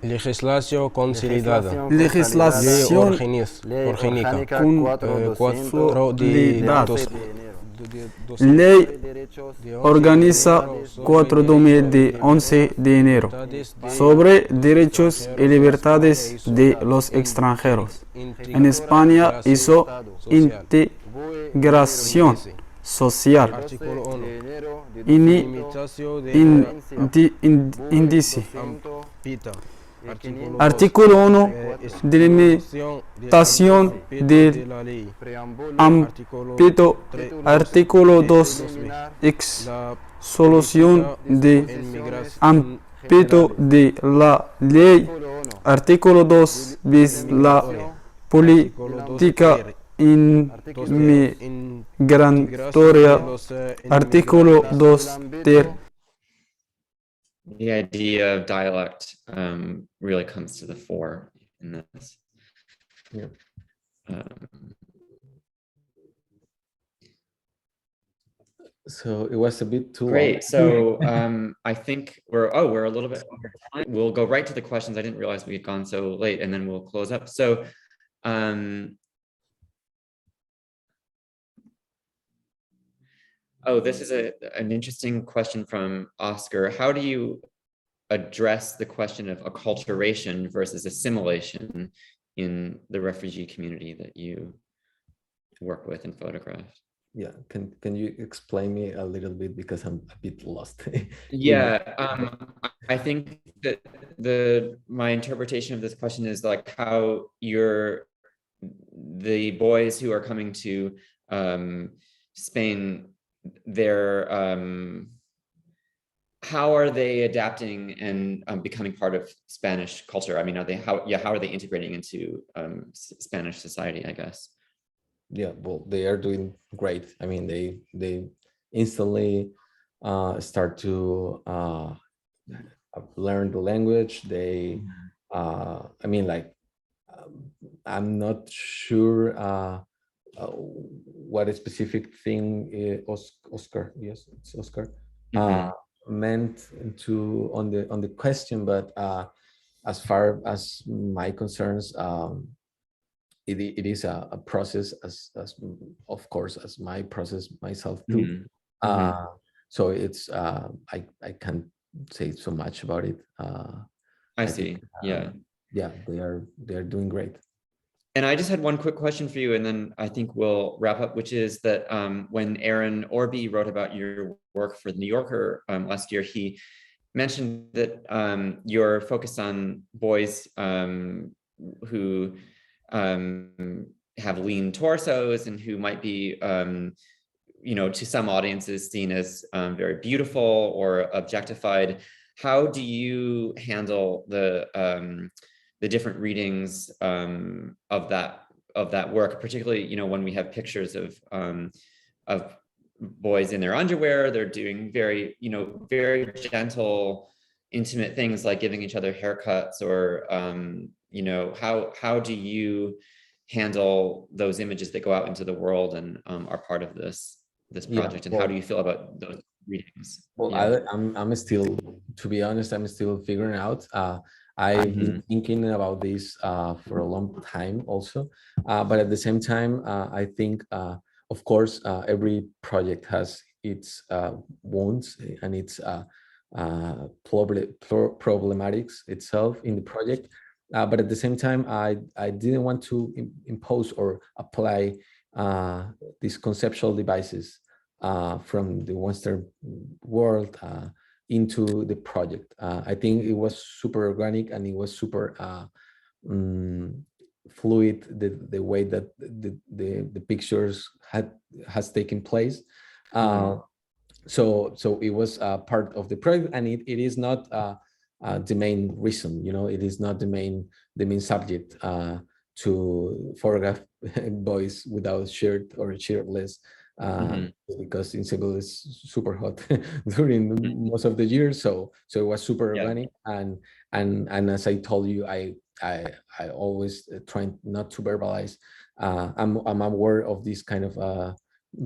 Legislación consolidada. Legislación Ley organiza 4 de 11 de enero sobre derechos y libertades de los extranjeros. En España hizo integración social. Índice. Artículo 1, delimitación del ámbito. Artículo 2, solución de ámbito de la ley. Artículo 2 bis, la política inmigratoria. Artículo 2 ter. The idea of dialect really comes to the fore in this. Yeah. So it was a bit too great. So I think we're a little bit over time. We'll go right to the questions. I didn't realize we had gone so late, and then we'll close up. So this is an interesting question from Oscar. How do you address the question of acculturation versus assimilation in the refugee community that you work with and photograph? Yeah, can you explain me a little bit, because I'm a bit lost. I think that my interpretation of this question is like how the boys who are coming to Spain, how are they adapting and becoming part of Spanish culture? I mean, how are they integrating into Spanish society, I guess? Yeah, well, they are doing great. I mean, they instantly start to learn the language. They, I mean, like, I'm not sure what a specific thing Oscar, yes, it's Oscar, meant to on the question, but as far as my concerns, it is a process, as of course as my process myself too. So it's I can't say so much about it. I see. Yeah, they are doing great. And I just had one quick question for you, and then I think we'll wrap up, which is that when Aaron Orby wrote about your work for the New Yorker last year, he mentioned that your focus on boys who have lean torsos and who might be, to some audiences seen as very beautiful or objectified. How do you handle the different readings of that work, particularly when we have pictures of boys in their underwear? They're doing very very gentle, intimate things like giving each other haircuts, or how do you handle those images that go out into the world and are part of this project, and how do you feel about readings? Well, Yeah. I'm still, to be honest, I'm still figuring out. I've been thinking about this for a long time also, but at the same time, I think, of course, every project has its wounds and its problematics itself in the project. But at the same time, I didn't want to impose or apply these conceptual devices from the Western world into the project. I think it was super organic and it was super fluid, the way that the pictures has taken place. So it was part of the project, and it is not the main reason, you know, it is not the main subject to photograph boys without shirt or shirtless, because in Cebu it's super hot during most of the year, so it was super organic. And as I told you, I always try not to verbalize. I'm aware of this kind of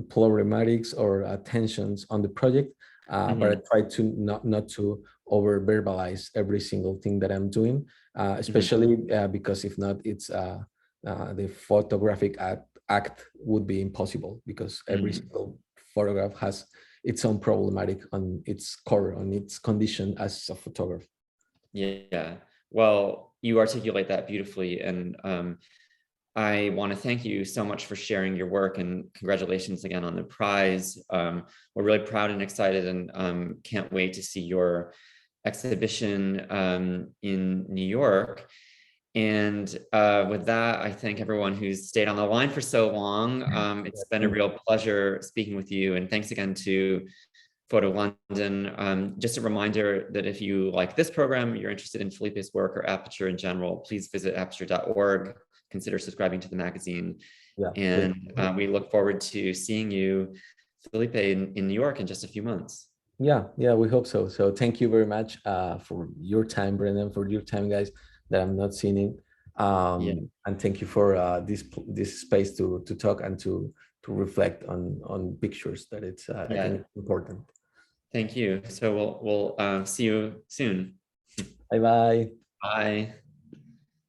problematics or tensions on the project, but I try to not to over verbalize every single thing that I'm doing, especially because if not, it's the photographic act would be impossible, because every single photograph has its own problematic on its core, on its condition as a photographer. Yeah, well, you articulate that beautifully, and I want to thank you so much for sharing your work, and congratulations again on the prize. We're really proud and excited, and can't wait to see your exhibition in New York. And with that, I thank everyone who's stayed on the line for so long. It's been a real pleasure speaking with you, and thanks again to Photo London. Just a reminder that if you like this program, you're interested in Felipe's work or Aperture in general, please visit aperture.org. Consider subscribing to the magazine. And we look forward to seeing you, Felipe, in New York in just a few months. Yeah, we hope so. So thank you very much for your time, Brendan, for your time, guys, that I'm not seeing it. And thank you for this space to talk and to reflect on pictures, that it's I think it's important. Thank you. So we'll see you soon. Bye-bye. Bye.